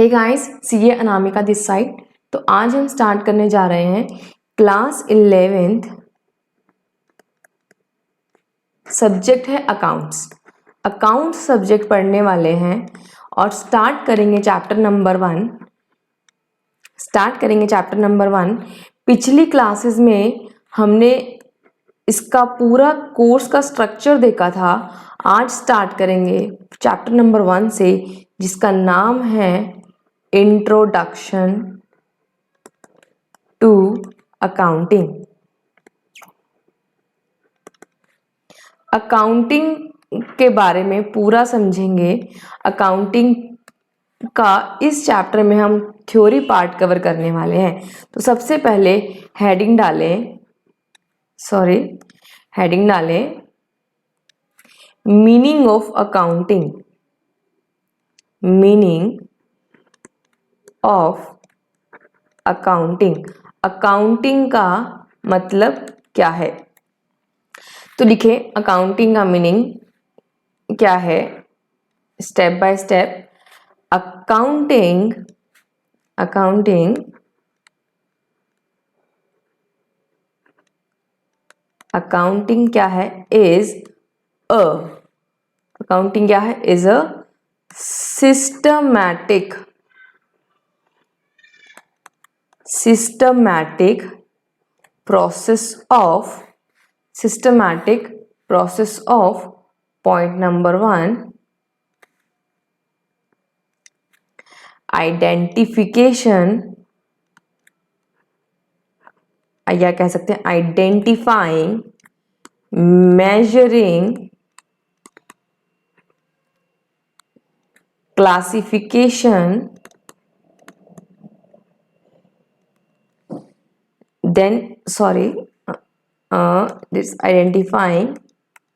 Hey guys, CA Anamika this side. तो आज हम स्टार्ट करने जा रहे हैं क्लास 11th। सब्जेक्ट है अकाउंट्स। अकाउंट्स सब्जेक्ट पढ़ने वाले हैं और स्टार्ट करेंगे चैप्टर नंबर 1। पिछली क्लासेस में हमने इसका पूरा कोर्स का स्ट्रक्चर देखा था। आज स्टार्ट करेंगे चैप्टर नंबर 1 से, जिसका नाम है इंट्रोडक्शन टू अकाउंटिंग। अकाउंटिंग के बारे में पूरा समझेंगे। अकाउंटिंग का इस चैप्टर में हम थ्योरी पार्ट कवर करने वाले हैं। तो सबसे पहले हेडिंग डालें meaning of accounting. Meaning of accounting, accounting का मतलब क्या है। तो लिखें अकाउंटिंग का मीनिंग क्या है, स्टेप बाय स्टेप। अकाउंटिंग क्या है, is a systematic process of point number 1, identification, या कह सकते हैं identifying, measuring, classification, this identifying,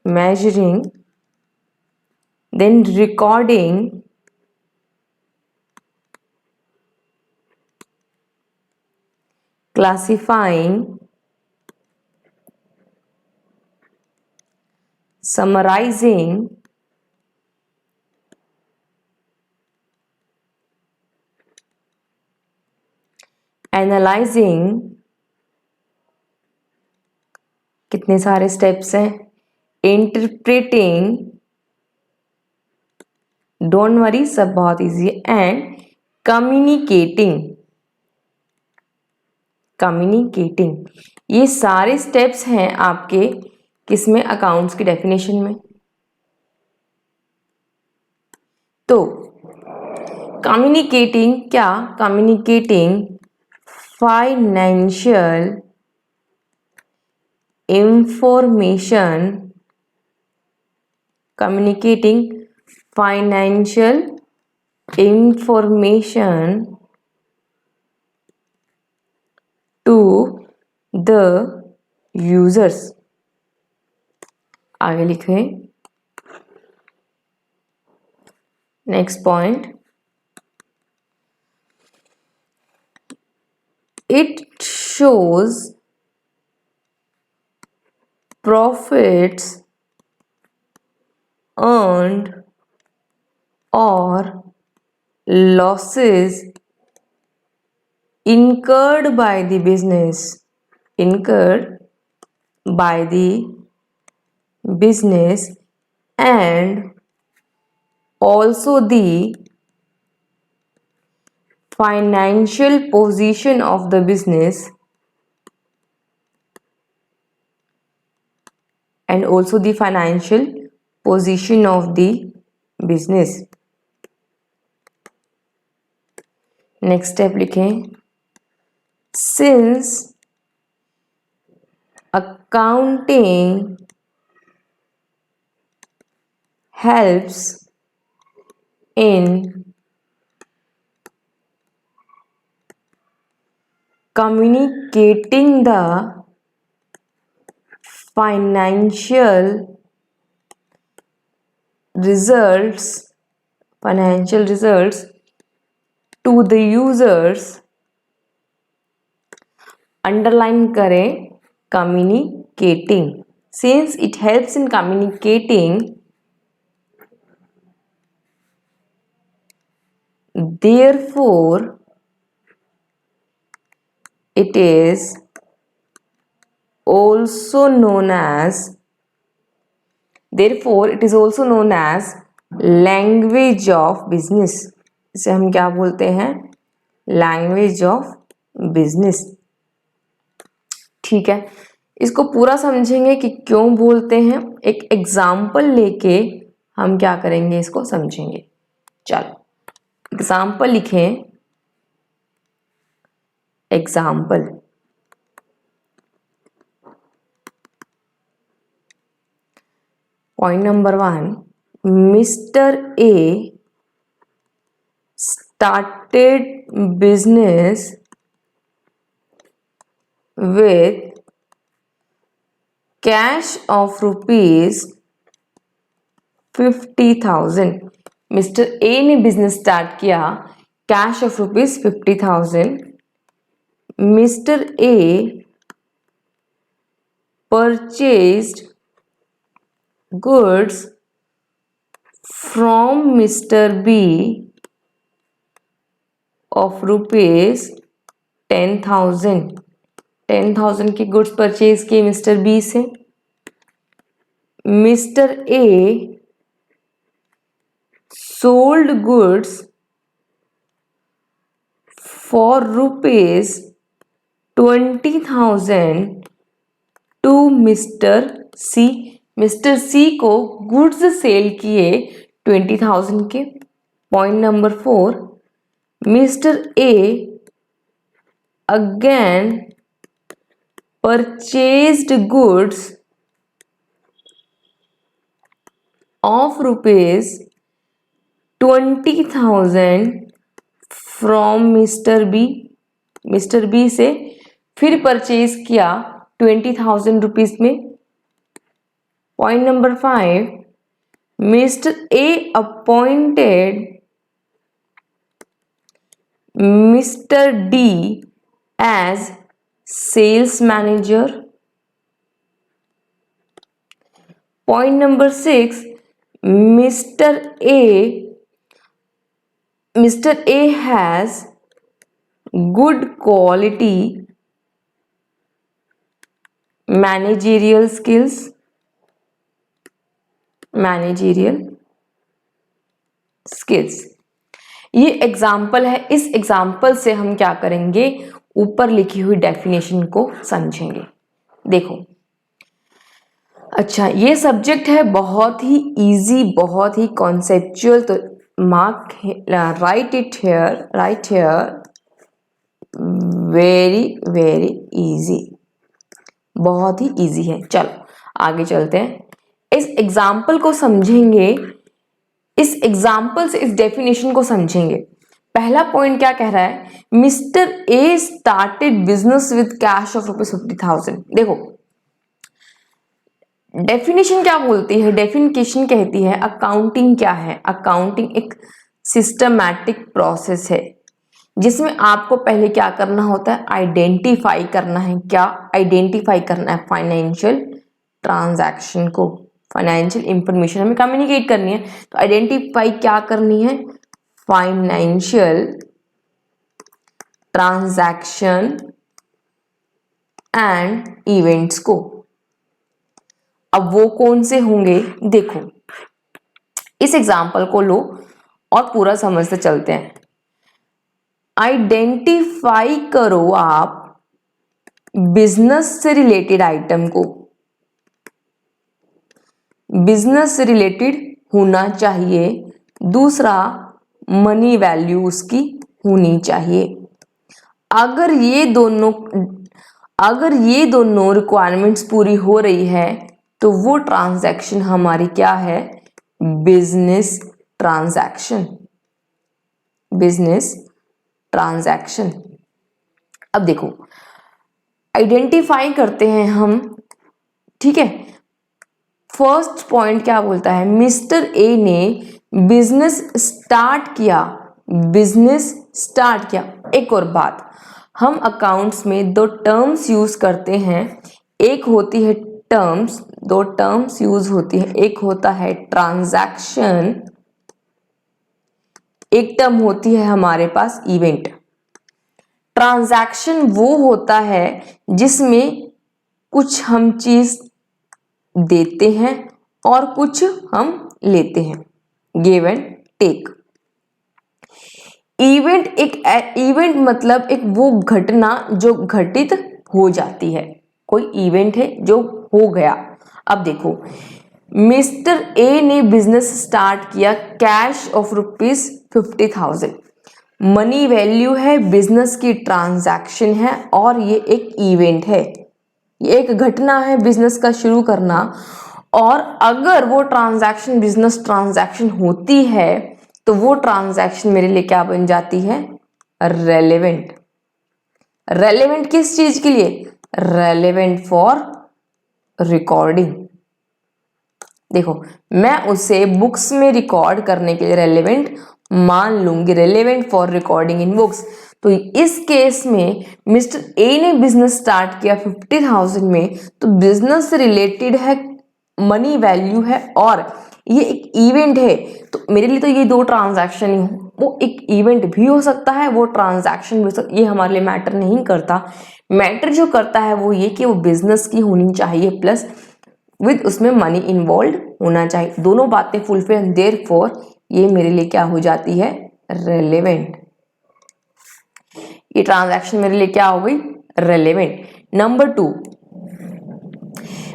measuring, then recording, classifying, summarizing, analysing. कितने सारे स्टेप्स हैं। इंटरप्रेटिंग, डोंट वरी, सब बहुत इजी है। एंड कम्युनिकेटिंग, ये सारे स्टेप्स हैं आपके किसमें, अकाउंट्स की डेफिनेशन में। तो communicating financial information, to the users। आगे लिखें next point, it shows profits earned or losses incurred by the business and also the financial position of the business next step लिखें, since accounting helps in communicating the financial results to the users, underline करें communicating, since it helps in communicating therefore it is also known as language of business. इसे हम क्या बोलते हैं? Language of business. ठीक है, इसको पूरा समझेंगे कि क्यों बोलते हैं, एक एग्जाम्पल लेके हम क्या करेंगे, इसको समझेंगे। चलो एग्जाम्पल लिखें। Example, point number 1, mister A started business with cash of rupees 50,000। Mister A ने बिजनेस स्टार्ट किया cash of rupees 50,000। Mister A purchased goods from mister B of rupees 10,000। 10,000 की गुड्स परचेज किए मिस्टर बी से। Mister A sold goods for rupees 20,000 to mister C. Mister C को goods sell किए 20,000 के। Point number 4, mister A again purchased goods of rupees 20,000 from mister B. Mister B से फिर purchase किया 20,000 rupees में। Point number 5, mister A appointed mister D as sales manager. Point number 6, Mr. A has good quality managerial skills। ये example है। इस example से हम क्या करेंगे, ऊपर लिखी हुई डेफिनेशन को समझेंगे। देखो, अच्छा ये सब्जेक्ट है बहुत ही इजी, बहुत ही कॉन्सेप्चुअल, तो mark right here very very easy, बहुत ही इजी है। चलो आगे चलते हैं, इस एग्जाम्पल को समझेंगे, इस एग्जाम्पल से इस डेफिनेशन को समझेंगे। पहला पॉइंट क्या कह रहा है, mister A started business with cash of rupees 50,000। देखो डेफिनेशन क्या बोलती है, डेफिनेशन कहती है अकाउंटिंग क्या है। अकाउंटिंग एक सिस्टमैटिक प्रोसेस है जिसमें आपको पहले क्या करना होता है, आइडेंटिफाई करना है। क्या आइडेंटिफाई करना है? फाइनेंशियल ट्रांजैक्शन को, फाइनेंशियल इंफॉर्मेशन हमें कम्युनिकेट करनी है। तो आइडेंटिफाई क्या करनी है, फाइनेंशियल ट्रांजैक्शन एंड इवेंट्स को। अब वो कौन से होंगे, देखो इस एग्जाम्पल को लो और पूरा समझते चलते हैं। आइडेंटिफाई करो आप बिजनेस से रिलेटेड आइटम को, बिजनेस से रिलेटेड होना चाहिए। दूसरा, मनी वैल्यू उसकी होनी चाहिए। अगर ये दोनों रिक्वायरमेंट्स पूरी हो रही है तो वो ट्रांजैक्शन हमारी क्या है, बिजनेस ट्रांजैक्शन। Business transaction. अब देखो आइडेंटिफाई करते हैं हम, ठीक है। फर्स्ट पॉइंट क्या बोलता है, मिस्टर ए ने बिजनेस स्टार्ट किया, बिजनेस स्टार्ट किया। एक और बात, हम अकाउंट्स में दो टर्म्स यूज करते हैं, एक होती है टर्म्स, दो टर्म्स यूज होती है, एक होता है ट्रांजैक्शन, एक टर्म होती है हमारे पास इवेंट। ट्रांजैक्शन वो होता है जिसमें कुछ हम चीज देते हैं और कुछ हम लेते हैं, गिव एंड टेक। इवेंट मतलब एक वो घटना जो घटित हो जाती है, कोई इवेंट है जो हो गया। अब देखो, मिस्टर ए ने बिजनेस स्टार्ट किया, कैश ऑफ ₹50,000, मनी वैल्यू है, बिजनेस की ट्रांजैक्शन है और ये एक इवेंट है, ये एक घटना है बिजनेस का शुरू करना। और अगर वो ट्रांजैक्शन बिजनेस ट्रांजैक्शन होती है तो वो ट्रांजैक्शन मेरे लिए क्या बन जाती है, रेलेवेंट। रेलेवेंट किस चीज के लिए, रेलेवेंट फॉर रिकॉर्डिंग। देखो, मैं उसे बुक्स में रिकॉर्ड करने के लिए रेलेवेंट मान लूंगी, relevant for recording in books. तो इस केस में मिस्टर ए ने बिजनेस स्टार्ट किया 50,000 में, तो बिजनेस से रिलेटेड है, मनी वैल्यू है और ये एक इवेंट है। तो मेरे लिए तो ये दो ट्रांजैक्शन ही हो, वो एक इवेंट भी हो सकता है, वो ट्रांजैक्शन भी हो सकता है, ये हमारे लिए मैटर नहीं करता। मैटर जो करता है वो ये कि वो बिजनेस की होनी चाहिए प्लस विद उसमें मनी इन्वॉल्व होना चाहिए, दोनों बातें फुलफिल, देयरफॉर ये मेरे लिए क्या हो जाती है, रेलेवेंट। ये ट्रांजैक्शन मेरे लिए क्या हो गई, रेलेवेंट। नंबर 2,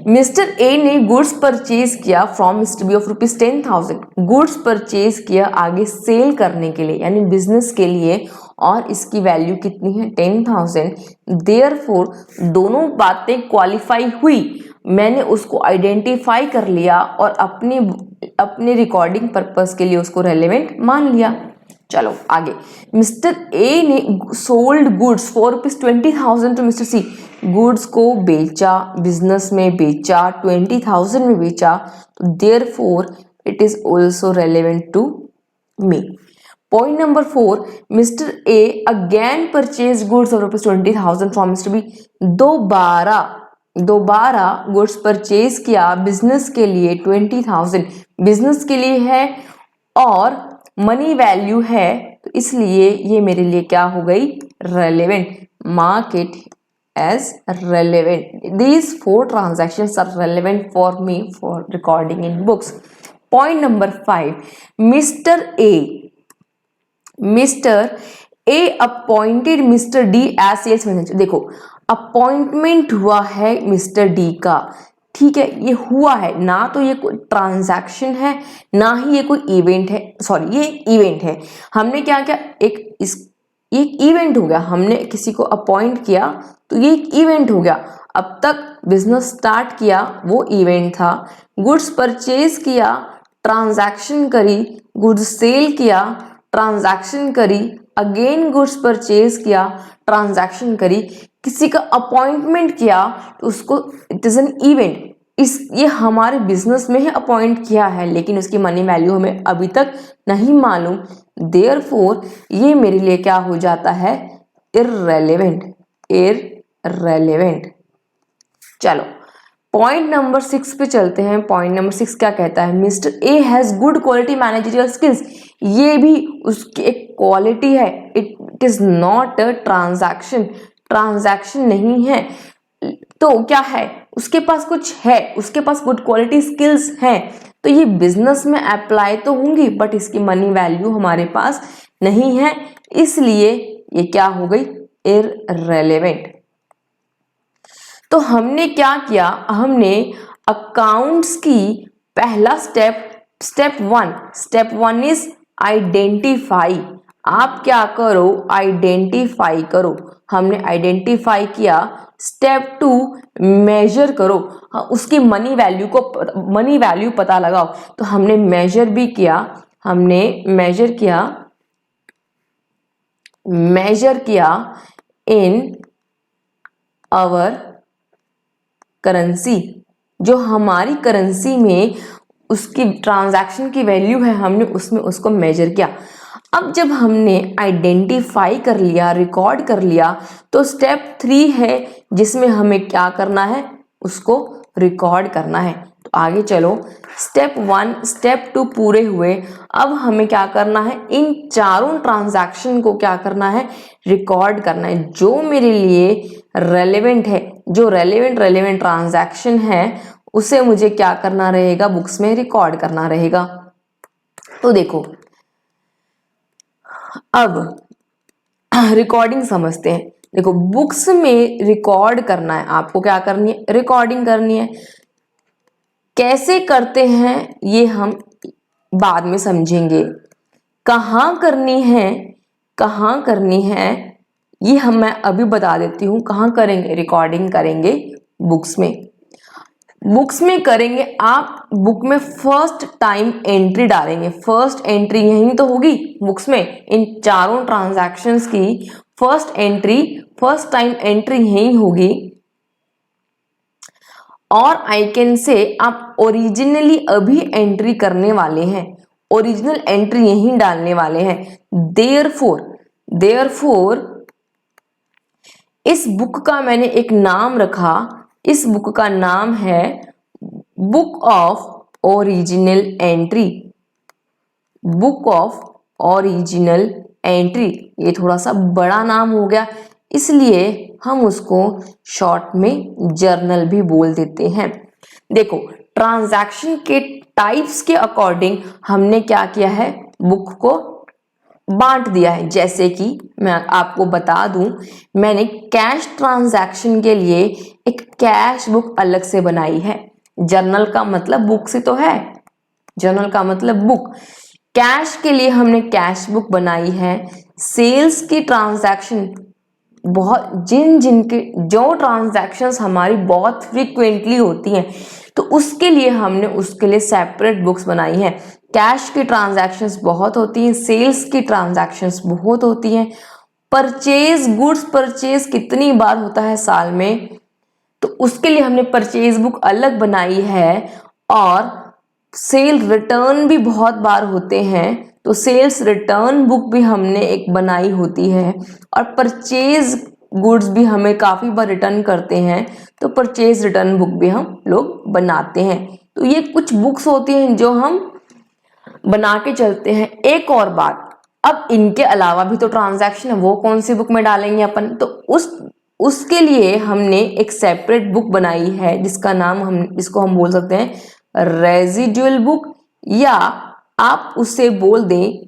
मिस्टर ए ने गुड्स परचेज किया from mister B of ₹10,000, goods purchase किया आगे सेल करने के लिए यानी बिजनेस के लिए, और इसकी वैल्यू कितनी है, 10,000। देयरफॉर दोनों बातें क्वालिफाई हुई, मैंने उसको आइडेंटिफाई कर लिया और अपने रिकॉर्डिंग पर्पस के लिए उसको रेलेवेंट मान लिया। चलो आगे, मिस्टर ए ने sold goods for ₹20,000 to mister C, goods को बेचा, बिजनेस में बेचा, 20,000 में बेचा, तो therefore it is also relevant to me. Point number 4, mister A again purchase goods of ₹20,000 from mister B, दोबारा गुड्स परचेज किया बिजनेस के लिए, 20,000 बिजनेस के लिए है और मनी वैल्यू है, तो इसलिए ये मेरे लिए क्या हो गई, relevant. Mark it as relevant. These 4 transactions are relevant for me for recording in books. Point number 5, Mr. A appointed Mr. D as sales manager. देखो, अपॉइंटमेंट हुआ है मिस्टर डी का, ठीक है, ये हुआ है ना, तो ये कोई ट्रांजैक्शन है ना ही ये कोई इवेंट है, सॉरी ये एक इवेंट है। हमने क्या किया, एक इवेंट हो गया, हमने किसी को अपॉइंट किया तो ये एक इवेंट हो गया। अब तक बिजनेस स्टार्ट किया वो इवेंट था, गुड्स परचेज किया, ट्रांजैक्शन करी, गुड्स सेल किया, ट्रांजैक्शन करी, अगेन गुड्स परचेज किया, ट्रांजैक्शन करी, किसी का अपॉइंटमेंट किया तो उसको इट इज एन इवेंट। ये हमारे बिजनेस में ही अपॉइंट किया है लेकिन उसकी मनी वैल्यू हमें अभी तक नहीं मालूम, देयरफॉर ये मेरे लिए क्या हो जाता है, इररेलेवेंट। चलो पॉइंट नंबर 6 पे चलते हैं। पॉइंट नंबर 6 क्या कहता है, mister A has good quality managerial skills, ये भी उसकी एक क्वालिटी है, it is not a transaction नहीं है, तो क्या है, उसके पास कुछ है, उसके पास गुड क्वालिटी स्किल्स हैं, तो ये बिजनेस में अप्लाई तो होंगी बट इसकी मनी वैल्यू हमारे पास नहीं है, इसलिए ये क्या हो गई, इररेलेवेंट। तो हमने क्या किया, हमने अकाउंट्स की पहला स्टेप वन इज आइडेंटिफाई। आप क्या करो, आइडेंटिफाई करो, हमने आइडेंटिफाई किया। स्टेप 2 मेजर करो, उसकी मनी वैल्यू पता लगाओ, तो हमने मेजर भी किया, हमने मेजर किया इन आवर करेंसी, जो हमारी करेंसी में उसकी ट्रांजैक्शन की वैल्यू है, हमने उसमें उसको मेजर किया। अब जब हमने आइडेंटिफाई कर लिया, रिकॉर्ड कर लिया, तो स्टेप 3 है जिसमें हमें क्या करना है, उसको रिकॉर्ड करना है। तो आगे चलो, स्टेप 1 स्टेप 2 पूरे हुए। अब हमें क्या करना है, इन चारों ट्रांजैक्शन को क्या करना है, रिकॉर्ड करना है। जो मेरे लिए रेलेवेंट है, जो रेलेवेंट ट्रांजैक्शन है, उसे मुझे क्या करना रहेगा, बुक्स में रिकॉर्ड करना रहेगा। तो देखो अब रिकॉर्डिंग समझते हैं। देखो बुक्स में रिकॉर्ड करना है, आपको क्या करनी है, रिकॉर्डिंग करनी है। कैसे करते हैं ये हम बाद में समझेंगे। कहाँ करनी है, कहाँ करनी है ये मैं अभी बता देती हूँ। कहाँ करेंगे, रिकॉर्डिंग करेंगे बुक्स में। बुक्स में करेंगे आप, बुक में फर्स्ट टाइम एंट्री डालेंगे। फर्स्ट एंट्री यही तो होगी बुक्स में, इन चारों ट्रांजैक्शंस की first entry, first time entry यही होगी। और आई कैन से आप ओरिजिनली अभी एंट्री करने वाले हैं, ओरिजिनल एंट्री यहीं डालने वाले हैं। देयरफॉर इस बुक का मैंने एक नाम रखा, इस बुक का नाम है book of original entry, book of original entry. ये थोड़ा सा बड़ा नाम हो गया, इसलिए हम उसको शॉर्ट में जर्नल भी बोल देते हैं। देखो ट्रांजैक्शन के टाइप्स के अकॉर्डिंग हमने क्या किया है, बुक को बांट दिया है। जैसे कि मैं आपको बता दूं, मैंने कैश ट्रांजैक्शन के लिए एक कैश बुक अलग से बनाई है। जर्नल का मतलब बुक से तो है, जर्नल का मतलब बुक। कैश के लिए हमने कैश बुक बनाई है। सेल्स की ट्रांजैक्शन, बहुत जिनके जो ट्रांजैक्शंस हमारी बहुत फ्रीक्वेंटली होती हैं, तो उसके लिए हमने उसके लिए सेपरेट बुक्स बनाई हैं। कैश की ट्रांजैक्शंस बहुत होती हैं, सेल्स की ट्रांजैक्शंस बहुत होती हैं। परचेज, गुड्स परचेज कितनी बार होता है साल में, तो उसके लिए हमने परचेज बुक अलग बनाई है। और सेल रिटर्न भी बहुत बार होते हैं, तो सेल्स रिटर्न बुक भी हमने एक बनाई होती है। और परचेज गुड्स भी हमें काफ़ी बार रिटर्न करते हैं, तो परचेज रिटर्न बुक भी हम लोग बनाते हैं। तो ये कुछ बुक्स होती हैं जो हम बना के चलते हैं। एक और बात, अब इनके अलावा भी तो ट्रांजैक्शन है, वो कौन सी बुक में डालेंगे अपन, तो उसके लिए हमने एक सेपरेट बुक बनाई है, जिसको हम बोल सकते हैं रेजिडुअल बुक, या आप उसे बोल दें,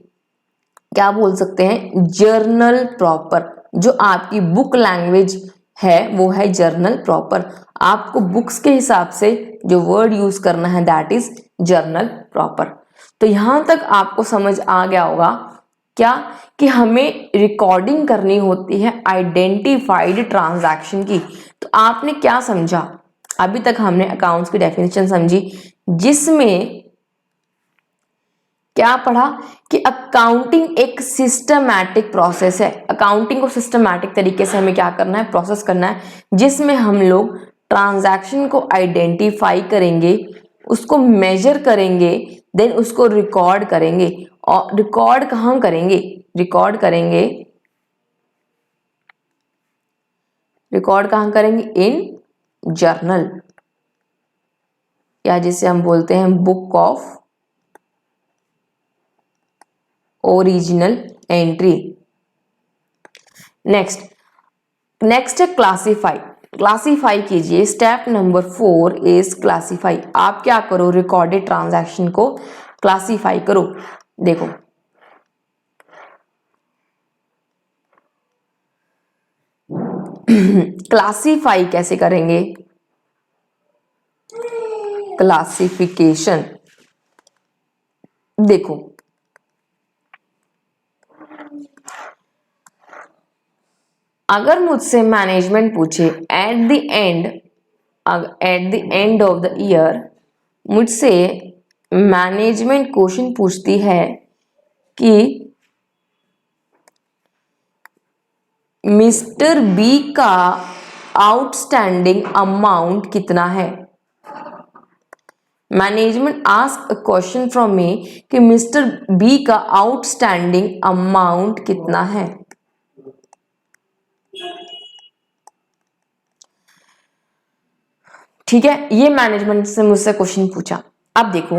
क्या बोल सकते हैं, जर्नल प्रॉपर। जो आपकी बुक लैंग्वेज है वो है जर्नल प्रॉपर। आपको बुक्स के हिसाब से जो वर्ड यूज करना है दैट इज जर्नल प्रॉपर। तो यहां तक आपको समझ आ गया होगा क्या, कि हमें रिकॉर्डिंग करनी होती है आइडेंटिफाइड ट्रांजैक्शन की। तो आपने क्या समझा, अभी तक हमने अकाउंट्स की डेफिनेशन समझी, जिसमें क्या पढ़ा कि अकाउंटिंग एक सिस्टमैटिक प्रोसेस है। अकाउंटिंग को सिस्टमैटिक तरीके से हमें क्या करना है, प्रोसेस करना है, जिसमें हम लोग ट्रांजैक्शन को आइडेंटिफाई करेंगे, उसको मेजर करेंगे, देन उसको रिकॉर्ड करेंगे। और रिकॉर्ड कहाँ करेंगे, रिकॉर्ड करेंगे, रिकॉर्ड कहाँ करेंगे, इन जर्नल, या जिसे हम बोलते हैं book of original entry. Next है क्लासीफाई। क्लासीफाई कीजिए, स्टेप नंबर 4 इज क्लासीफाई। आप क्या करो, रिकॉर्डेड ट्रांजैक्शन को क्लासीफाई करो। देखो क्लासीफाई कैसे करेंगे, क्लासिफिकेशन। देखो अगर मुझसे मैनेजमेंट पूछे at the end of the year, मुझसे मैनेजमेंट क्वेश्चन पूछती है कि मिस्टर बी का आउटस्टैंडिंग अमाउंट कितना है। Management ask a question from me कि मिस्टर बी का आउटस्टैंडिंग अमाउंट कितना है। ठीक है, ये मैनेजमेंट से मुझसे क्वेश्चन पूछा। अब देखो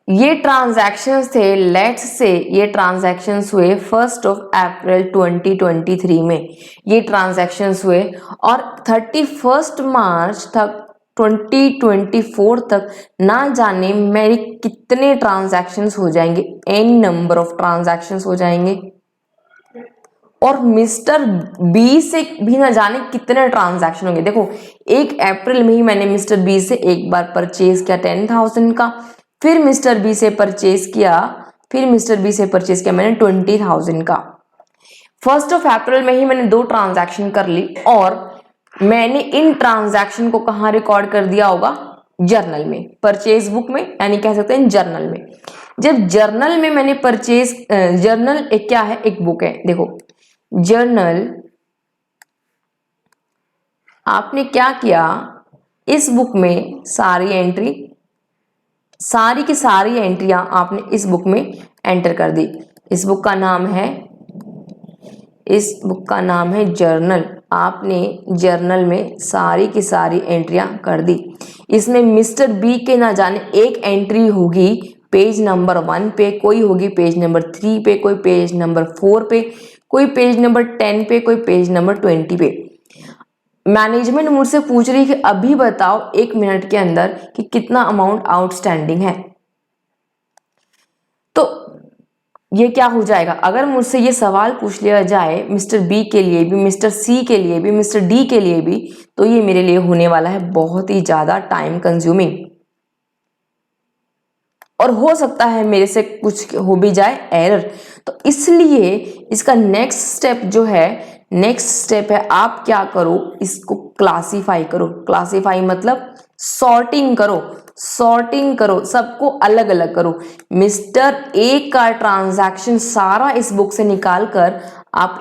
ये ट्रांजैक्शंस थे, लेट्स से ये ट्रांजैक्शंस हुए 1 अप्रैल 2023 में ये ट्रांजैक्शंस हुए, और 31 मार्च तक 2024 तक ना जाने मेरे कितने ट्रांजैक्शंस हो जाएंगे, n नंबर ऑफ ट्रांजैक्शंस हो जाएंगे। और मिस्टर बी से भी ना जाने कितने ट्रांजैक्शन होंगे। देखो 1 अप्रैल में ही मैंने मिस्टर बी से एक बार परचेज किया 10,000 का, फिर मिस्टर बी से परचेज किया, मैंने 20,000 का। 1 अप्रैल में ही मैंने 2 ट्रांजैक्शन कर ली, और मैंने इन ट्रांजैक्शन को कहाँ रिकॉर्ड कर दिया होगा, जर्नल में, परचेज बुक में, यानी कह सकते हैं जर्नल में। जब जर्नल में मैंने परचेज, जर्नल एक क्या है, एक बुक है। देखो जर्नल, आपने क्या किया, इस बुक में सारी एंट्री, सारी की सारी एंट्रियां आपने इस बुक में एंटर कर दी। इस बुक का नाम है जर्नल। आपने जर्नल में सारी की सारी एंट्रियां कर दी। इसमें मिस्टर बी के ना जाने एक एंट्री होगी पेज नंबर 1 पे, कोई होगी पेज नंबर 3 पे, कोई पेज नंबर 4 पे, कोई पेज नंबर 10 पे, कोई पेज नंबर 20 पे। मैनेजमेंट मुझसे पूछ रही है कि अभी बताओ 1 मिनट के अंदर कि कितना अमाउंट आउटस्टैंडिंग है। तो ये क्या हो जाएगा, अगर मुझसे ये सवाल पूछ लिया जाए मिस्टर बी के लिए भी, मिस्टर सी के लिए भी, मिस्टर डी के लिए भी, तो ये मेरे लिए होने वाला है बहुत ही ज्यादा टाइम कंज्यूमिंग, और हो सकता है मेरे से कुछ हो भी जाए एरर। तो इसलिए इसका नेक्स्ट स्टेप है आप क्या करो, इसको क्लासीफाई करो। क्लासीफाई मतलब सॉर्टिंग करो, सबको अलग अलग करो। मिस्टर ए का ट्रांजैक्शन सारा इस बुक से निकाल कर आप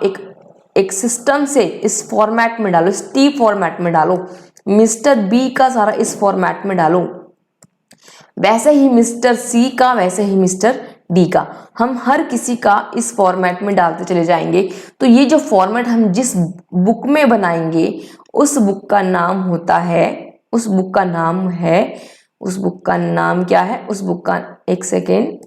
एक सिस्टम से इस फॉर्मेट में डालो, इस टी फॉर्मेट में डालो। मिस्टर बी का सारा इस फॉर्मेट में डालो, वैसे ही मिस्टर सी का, वैसे ही मिस्टर डी का, हम हर किसी का इस फॉर्मेट में डालते चले जाएंगे। तो ये जो फॉर्मेट हम जिस बुक में बनाएंगे उस बुक का नाम होता है, उस बुक का नाम क्या है, उस बुक का, एक सेकेंड,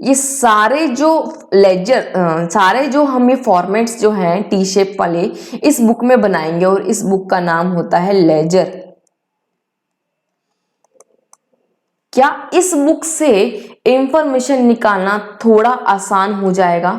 ये सारे जो सारे जो हम ये फॉर्मेट्स जो हैं टी शेप वाले इस बुक में बनाएंगे, और इस बुक का नाम होता है लेजर। क्या इस बुक से इंफॉर्मेशन निकालना थोड़ा आसान हो जाएगा?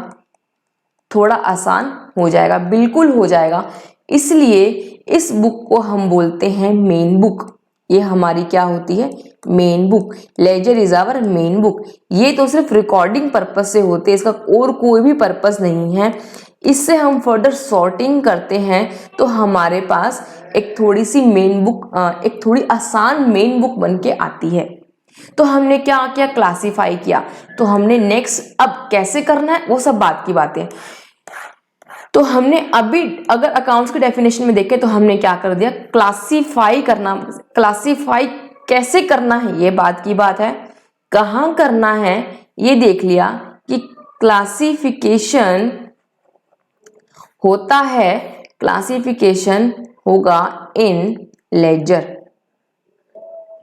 थोड़ा आसान हो जाएगा, बिल्कुल हो जाएगा। इसलिए इस बुक को हम बोलते हैं मेन बुक। ये हमारी क्या होती है, main book. Ledger is our main book. ये तो सिर्फ रिकॉर्डिंग पर्पस से होते हैं, इसका और कोई भी पर्पस नहीं है। इससे हम फर्दर सॉर्टिंग करते हैं तो हमारे पास एक थोड़ी सी मेन बुक, एक थोड़ी आसान मेन बुक बन के आती है। तो हमने क्या किया, क्लासीफाई किया। तो हमने नेक्स्ट अब कैसे करना है वो सब बात की बातें। तो हमने अभी अगर अकाउंट्स की डेफिनेशन में देखें तो हमने क्या कर दिया, क्लासीफाई करना। क्लासीफाई कैसे करना है ये बात की बात है, कहाँ करना है ये देख लिया कि क्लासिफिकेशन होता है, क्लासिफिकेशन होगा इन लेजर,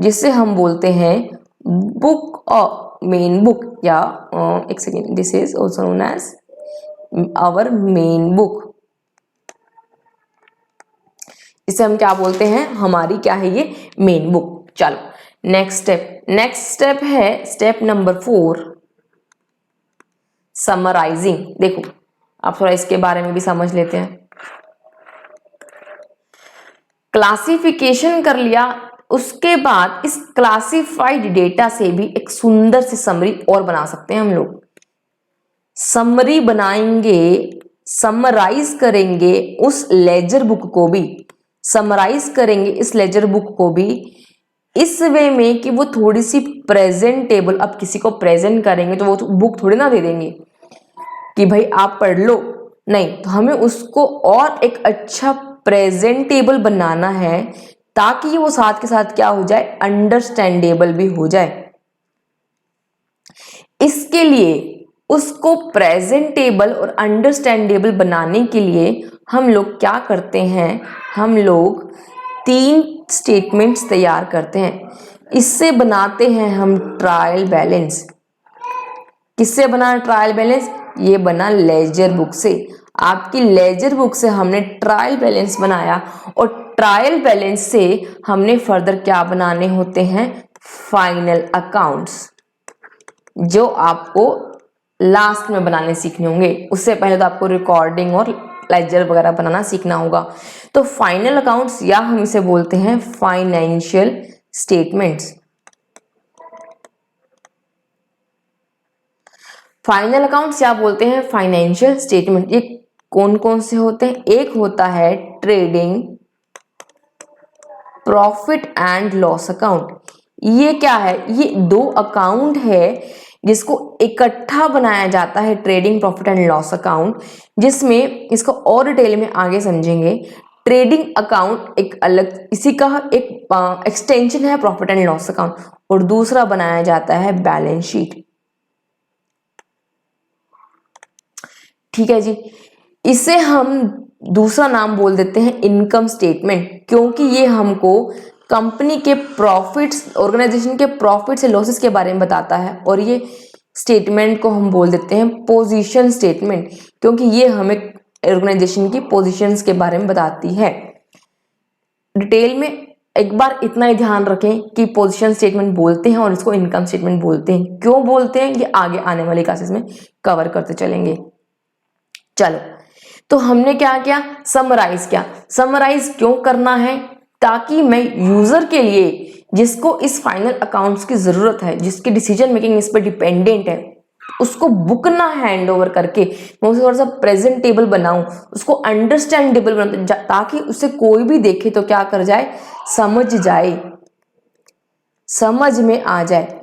जिसे हम बोलते हैं बुक और मेन बुक, या एक second, this is also known as our main book. इसे हम क्या बोलते हैं, हमारी क्या है ये मेन बुक। चलो नेक्स्ट स्टेप है स्टेप नंबर 4, समराइजिंग। देखो आप थोड़ा इसके बारे में भी समझ लेते हैं। क्लासिफिकेशन कर लिया, उसके बाद इस क्लासिफाइड डेटा से भी एक सुंदर सी समरी और बना सकते हैं हम लोग। समरी बनाएंगे, समराइज करेंगे उस लेजर बुक को भी, समराइज करेंगे इस लेजर बुक को भी इस वे में कि वो थोड़ी सी प्रेजेंटेबल। अब किसी को प्रेजेंट करेंगे तो वो बुक थोड़ी ना दे देंगे कि भाई आप पढ़ लो, नहीं, तो हमें उसको और एक अच्छा प्रेजेंटेबल बनाना है ताकि वो साथ के साथ क्या हो जाए, अंडरस्टैंडेबल भी हो जाए। इसके लिए उसको प्रेजेंटेबल और अंडरस्टैंडेबल बनाने के लिए हम लोग क्या करते हैं, हम लोग 3 स्टेटमेंट्स तैयार करते हैं। इससे बनाते हैं हम ट्रायल बैलेंस। किससे बना ट्रायल बैलेंस? ये बना लेजर बुक से। आपकी लेजर बुक से हमने ट्रायल बैलेंस बनाया और ट्रायल बैलेंस से हमने फर्दर क्या बनाने होते हैं, फाइनल अकाउंट्स, जो आपको लास्ट में बनाने सीखने होंगे। उससे पहले तो आपको रिकॉर्डिंग और लेजर वगैरह बनाना सीखना होगा। तो फाइनल अकाउंट्स या हम इसे बोलते हैं फाइनेंशियल स्टेटमेंट्स। फाइनल अकाउंट्स या बोलते हैं फाइनेंशियल स्टेटमेंट। ये कौन कौन से होते हैं? एक होता है trading profit and loss account. ये क्या है? ये 2 अकाउंट है जिसको इकट्ठा बनाया जाता है, trading profit and loss account, जिसमें इसको और डिटेल में आगे समझेंगे। ट्रेडिंग अकाउंट एक अलग, इसी का एक एक्सटेंशन है प्रॉफिट एंड लॉस अकाउंट, और दूसरा बनाया जाता है बैलेंस शीट। ठीक है जी। इसे हम दूसरा नाम बोल देते हैं इनकम स्टेटमेंट, क्योंकि ये हमको कंपनी के प्रॉफिट्स, ऑर्गेनाइजेशन के प्रॉफिट्स से लॉसेस के बारे में बताता है। और ये स्टेटमेंट को हम बोल देते हैं पोजीशन स्टेटमेंट, क्योंकि ये हमें ऑर्गेनाइजेशन की पोजीशंस के बारे में बताती है। डिटेल में एक बार इतना ही ध्यान रखें कि पोजीशन स्टेटमेंट बोलते हैं और इसको इनकम स्टेटमेंट बोलते हैं। क्यों बोलते हैं ये आगे आने वाली क्लासेस में कवर करते चलेंगे। चलो, तो हमने क्या किया, समराइज किया। समराइज क्यों करना है? ताकि मैं यूजर के लिए, जिसको इस फाइनल अकाउंट्स की जरूरत है, जिसकी डिसीजन मेकिंग इस पर डिपेंडेंट है, उसको बुक ना हैंड ओवर करके मैं उसे थोड़ा सा प्रेजेंटेबल बनाऊं, उसको अंडरस्टैंडेबल बनाऊं, ताकि उसे कोई भी देखे तो क्या कर जाए, समझ जाए, समझ में आ जाए।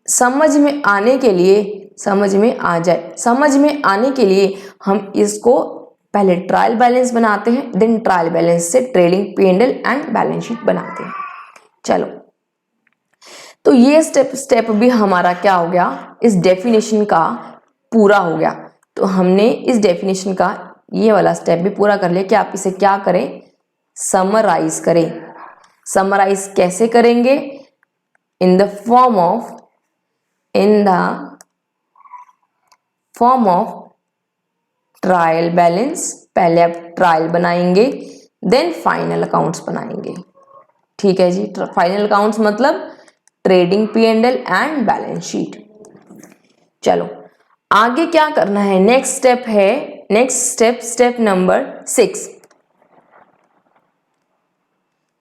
समझ में आने के लिए, समझ में आ जाए, समझ में आने के लिए हम इसको पहले ट्रायल बैलेंस बनाते हैं, देन ट्रायल बैलेंस से trailing P&L and balance sheet बनाते हैं। चलो, तो ये स्टेप भी हमारा क्या हो गया, इस डेफिनेशन का पूरा हो गया। तो हमने इस डेफिनेशन का ये वाला स्टेप भी पूरा कर लिया कि आप इसे क्या करें, समराइज करें। समराइज कैसे करेंगे? In the form of trial balance. पहले आप ट्रायल बनाएंगे, देन फाइनल अकाउंट्स बनाएंगे। ठीक है जी। फाइनल अकाउंट्स मतलब trading P&L and balance sheet. चलो, आगे क्या करना है, नेक्स्ट स्टेप है, स्टेप नंबर 6।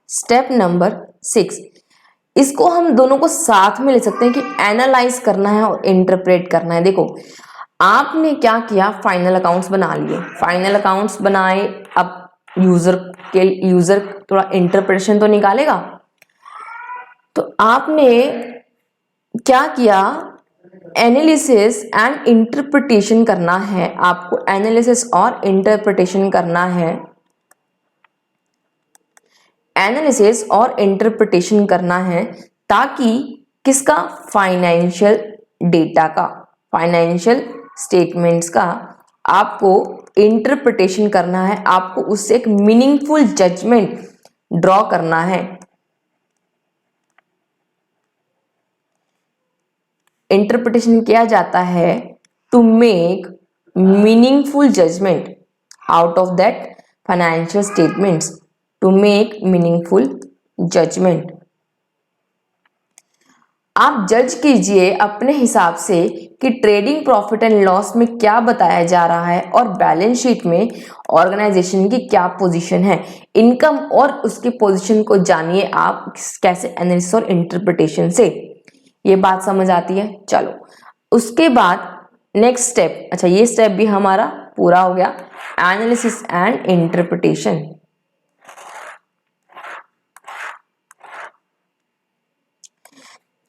स्टेप नंबर 6, इसको हम दोनों को साथ में ले सकते हैं कि एनालाइज करना है और इंटरप्रेट करना है। देखो, आपने क्या किया, फाइनल अकाउंट्स बना लिए। फाइनल अकाउंट्स बनाए, अब यूजर थोड़ा इंटरप्रेटेशन तो निकालेगा। तो आपने क्या किया, एनालिसिस एंड इंटरप्रिटेशन करना है। आपको एनालिसिस और इंटरप्रिटेशन करना है, एनालिसिस और इंटरप्रिटेशन करना है, ताकि किसका, फाइनेंशियल डेटा का, फाइनेंशियल स्टेटमेंट्स का आपको इंटरप्रिटेशन करना है। आपको उससे एक मीनिंगफुल जजमेंट ड्रॉ करना है। इंटरप्रिटेशन किया जाता है to make meaningful judgement out of that financial statements, to make meaningful judgement. आप जज कीजिए अपने हिसाब से कि ट्रेडिंग प्रॉफिट एंड लॉस में क्या बताया जा रहा है और बैलेंस शीट में ऑर्गेनाइजेशन की क्या पोजीशन है। इनकम और उसकी पोजीशन को जानिए आप कैसे, एनालिसिस और इंटरप्रिटेशन से। ये बात समझ आती है। चलो, उसके बाद नेक्स्ट स्टेप, अच्छा ये स्टेप भी हमारा पूरा हो गया, analysis and interpretation.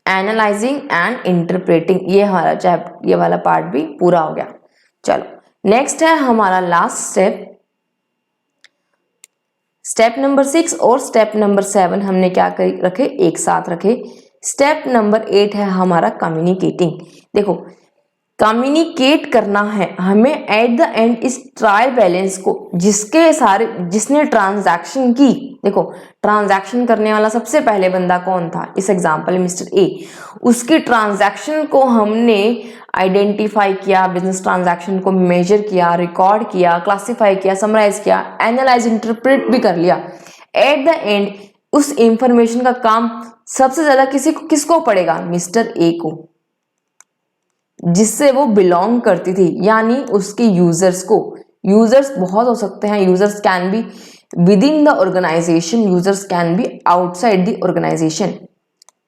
Analysing and interpreting, ये हमारा ये वाला पार्ट भी पूरा हो गया। चलो, नेक्स्ट है हमारा लास्ट स्टेप, स्टेप नंबर 6 और स्टेप नंबर 7 हमने क्या रखे, एक साथ रखे। स्टेप नंबर 8 है हमारा कम्युनिकेटिंग। देखो, कम्युनिकेट करना है हमें एट द एंड इस ट्रायल बैलेंस को, जिसने ट्रांजैक्शन की। देखो, ट्रांजैक्शन करने वाला सबसे पहले बंदा कौन था इस एग्जांपल में, मिस्टर ए। उसकी ट्रांजैक्शन को हमने आइडेंटिफाई किया, बिजनेस ट्रांजैक्शन को मेजर किया, रिकॉर्ड किया, क्लासिफाई किया, समराइज किया, एनालाइज, इंटरप्रेट भी कर लिया। एट द एंड उस इंफॉर्मेशन का काम सबसे ज्यादा किसको पड़ेगा, मिस्टर ए को, जिससे वो बिलोंग करती थी, यानी उसके यूजर्स को। यूजर्स बहुत हो सकते हैं, users can be within the organisation, users can be outside the organisation,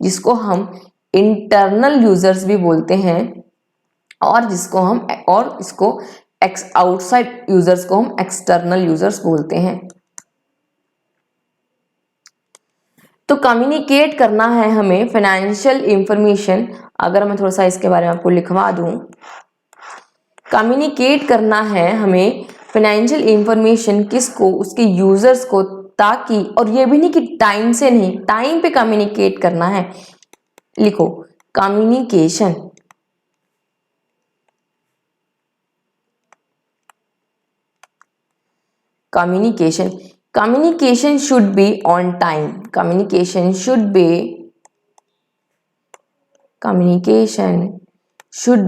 जिसको हम इंटरनल यूजर्स भी बोलते हैं, और इसको आउटसाइड यूजर्स को हम एक्सटर्नल यूजर्स बोलते हैं। तो कम्युनिकेट करना है हमें फाइनेंशियल इंफॉर्मेशन। अगर मैं थोड़ा सा इसके बारे में आपको लिखवा दूं, कम्युनिकेट करना है हमें फाइनेंशियल इंफॉर्मेशन किसको, उसके यूजर्स को, ताकि, और ये भी नहीं कि टाइम से नहीं, टाइम पे कम्युनिकेट करना है। लिखो communication, communication should be on time, communication should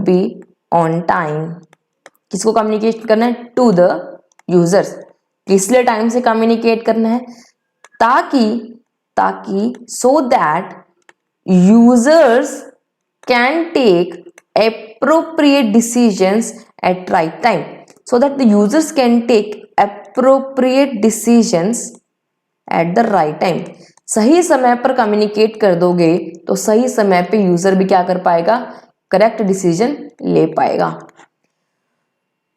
be on time। किसको कम्युनिकेट करना है, टू द यूजर्स। इसलिए टाइम से कम्युनिकेट करना है ताकि so that users can take appropriate decisions at right time, so that the users can take appropriate decisions at the right time। सही समय पर कम्युनिकेट कर दोगे तो सही समय पे यूजर भी क्या कर पाएगा, करेक्ट डिसीजन ले पाएगा।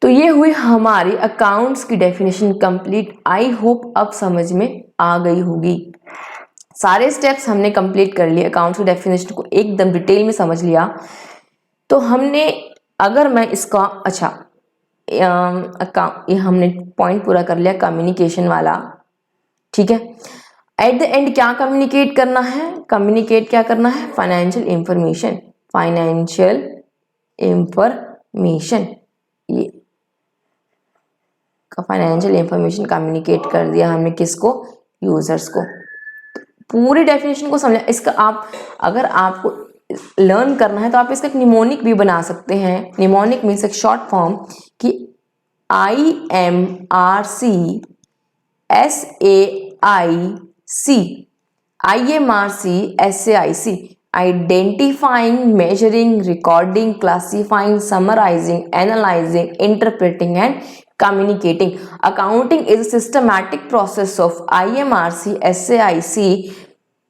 तो ये हुई हमारी अकाउंट्स की डेफिनेशन कंप्लीट। आई होप अब समझ में आ गई होगी। सारे स्टेप्स हमने कंप्लीट कर लिए, अकाउंट्स की डेफिनेशन को एकदम डिटेल में समझ लिया। तो हमने, अगर मैं इसका, अच्छा ये हमने पॉइंट पूरा कर लिया कम्युनिकेशन वाला, ठीक है। एट द एंड क्या कम्युनिकेट करना है, कम्युनिकेट क्या करना है, फाइनेंशियल इंफॉर्मेशन, ये फाइनेंशियल इंफॉर्मेशन कम्युनिकेट कर दिया हमने, किसको, यूजर्स को। पूरी डेफिनेशन को समझा। इसका आप, अगर आपको लर्न करना है तो आप इसका एक निमोनिक भी बना सकते हैं। निमोनिक मीन्स एक शॉर्ट फॉर्म कि IMRC SAIC, identifying, measuring, recording, classifying, summarizing, analyzing, interpreting and communicating। Accounting is a systematic process of IMRC SAIC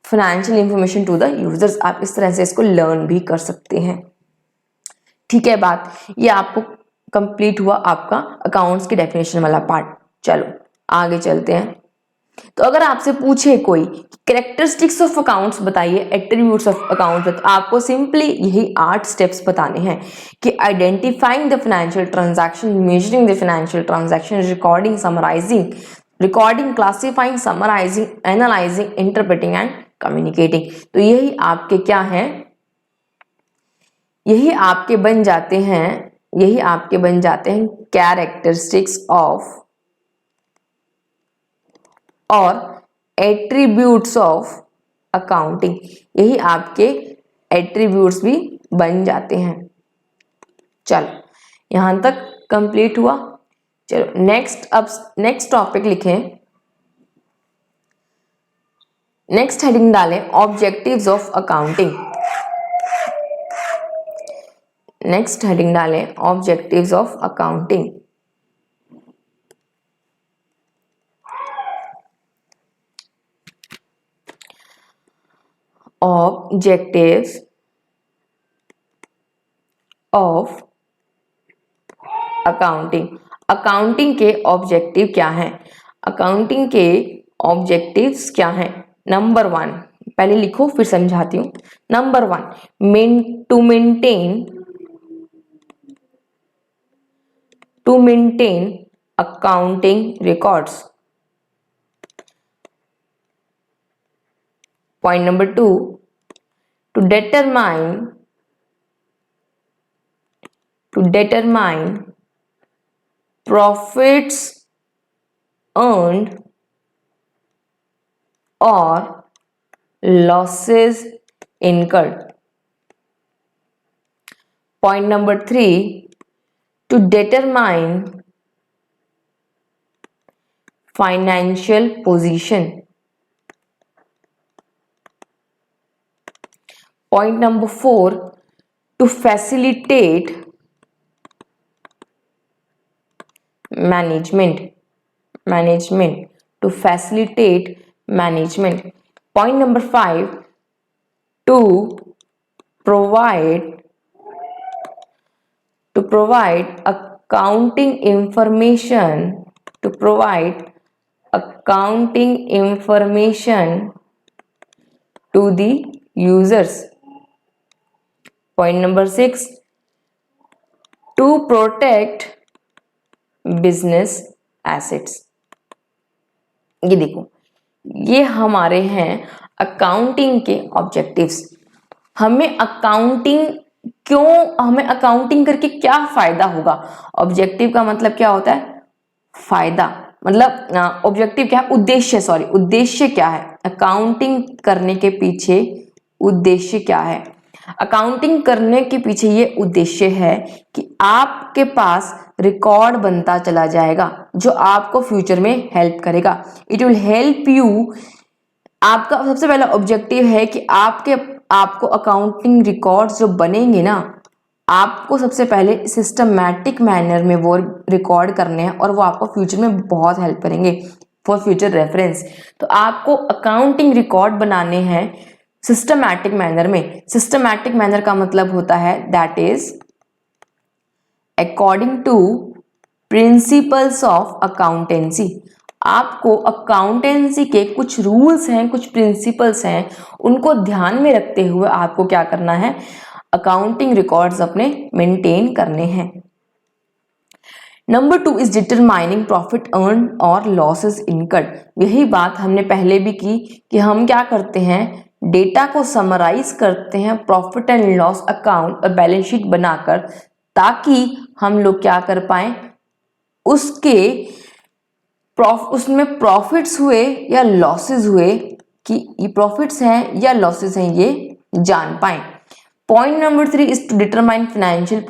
financial information to the users. आप इस तरह से इसको लर्न भी कर सकते हैं, ठीक है बात। ये आपको कंप्लीट हुआ आपका अकाउंट्स की डेफिनेशन वाला पार्ट। चलो आगे चलते हैं। तो अगर आपसे पूछे कोई कैरेक्टरिस्टिक्स ऑफ अकाउंट्स बताइए, एट्रीब्यूट्स ऑफ अकाउंट्स, तो आपको सिंपली यही 8 स्टेप्स बताने हैं कि identifying the financial transaction, measuring the financial transaction, recording, classifying, summarising, analysing, interpreting and communicating. तो यही आपके क्या हैं, यही आपके बन जाते हैं कैरेक्टरिस्टिक्स ऑफ और एट्रीब्यूट्स ऑफ अकाउंटिंग। यही आपके एट्रीब्यूट्स भी बन जाते हैं। चलो यहां तक कंप्लीट हुआ। चलो नेक्स्ट टॉपिक लिखें। नेक्स्ट हेडिंग डालें objectives of accounting. Next heading डालें objectives of accounting. Objectives of accounting. Accounting के ऑब्जेक्टिव क्या हैं? अकाउंटिंग के ऑब्जेक्टिव्स क्या हैं? नंबर 1, पहले लिखो फिर समझाती हूँ। Number 1, to maintain accounting records. Point number 2, to to determine profits earned or losses incurred. Point number 3, to determine financial position. Point number 4, to facilitate management, to facilitate management. Point number 5, to provide accounting information, to the users. Point number 6, to protect business assets. ये देखो, ये हमारे हैं accounting के objectives. हमें accounting करके क्या फायदा होगा? ऑब्जेक्टिव का मतलब क्या होता है? फायदा, मतलब ऑब्जेक्टिव क्या है? उद्देश्य क्या है? अकाउंटिंग करने के पीछे उद्देश्य क्या है? अकाउंटिंग करने के पीछे ये उद्देश्य है कि आपके पास रिकॉर्ड बनता चला जाएगा जो आपको फ्यूचर में हेल्प करेगा। It will help you. आपका सबसे पहला ऑब्जेक्टिव है कि आपको अकाउंटिंग रिकॉर्ड्स जो बनेंगे ना, आपको सबसे पहले सिस्टमैटिक मैनर में वो रिकॉर्ड करने हैं और वो आपको फ्यूचर में बहुत हेल्प करेंगे फॉर फ्यूचर रेफरेंस। तो आपको अकाउंटिंग रिकॉर्ड बनाने हैं सिस्टमैटिक मैनर में। सिस्टमैटिक मैनर का मतलब होता है that is according to principles of accountancy. आपको अकाउंटेंसी के कुछ रूल्स हैं, कुछ प्रिंसिपल्स हैं, उनको ध्यान में रखते हुए आपको क्या करना है? अकाउंटिंग रिकॉर्ड्स अपने मेंटेन करने हैं। Number 2 is determining profit earn और लॉसेस इनकर्ड। यही बात हमने पहले भी की कि हम क्या करते हैं? डेटा को समराइज करते हैं प्रॉफिट एंड लॉस अकाउंट और बैलेंस शीट बनाकर, ताकि हम लोग क्या कर पाए? उसमें प्रॉफिट्स हुए या लॉसेस हुए, कि ये प्रॉफिट्स हैं या लॉसेस हैं, ये जान पाए। Point number 3 is to determine financial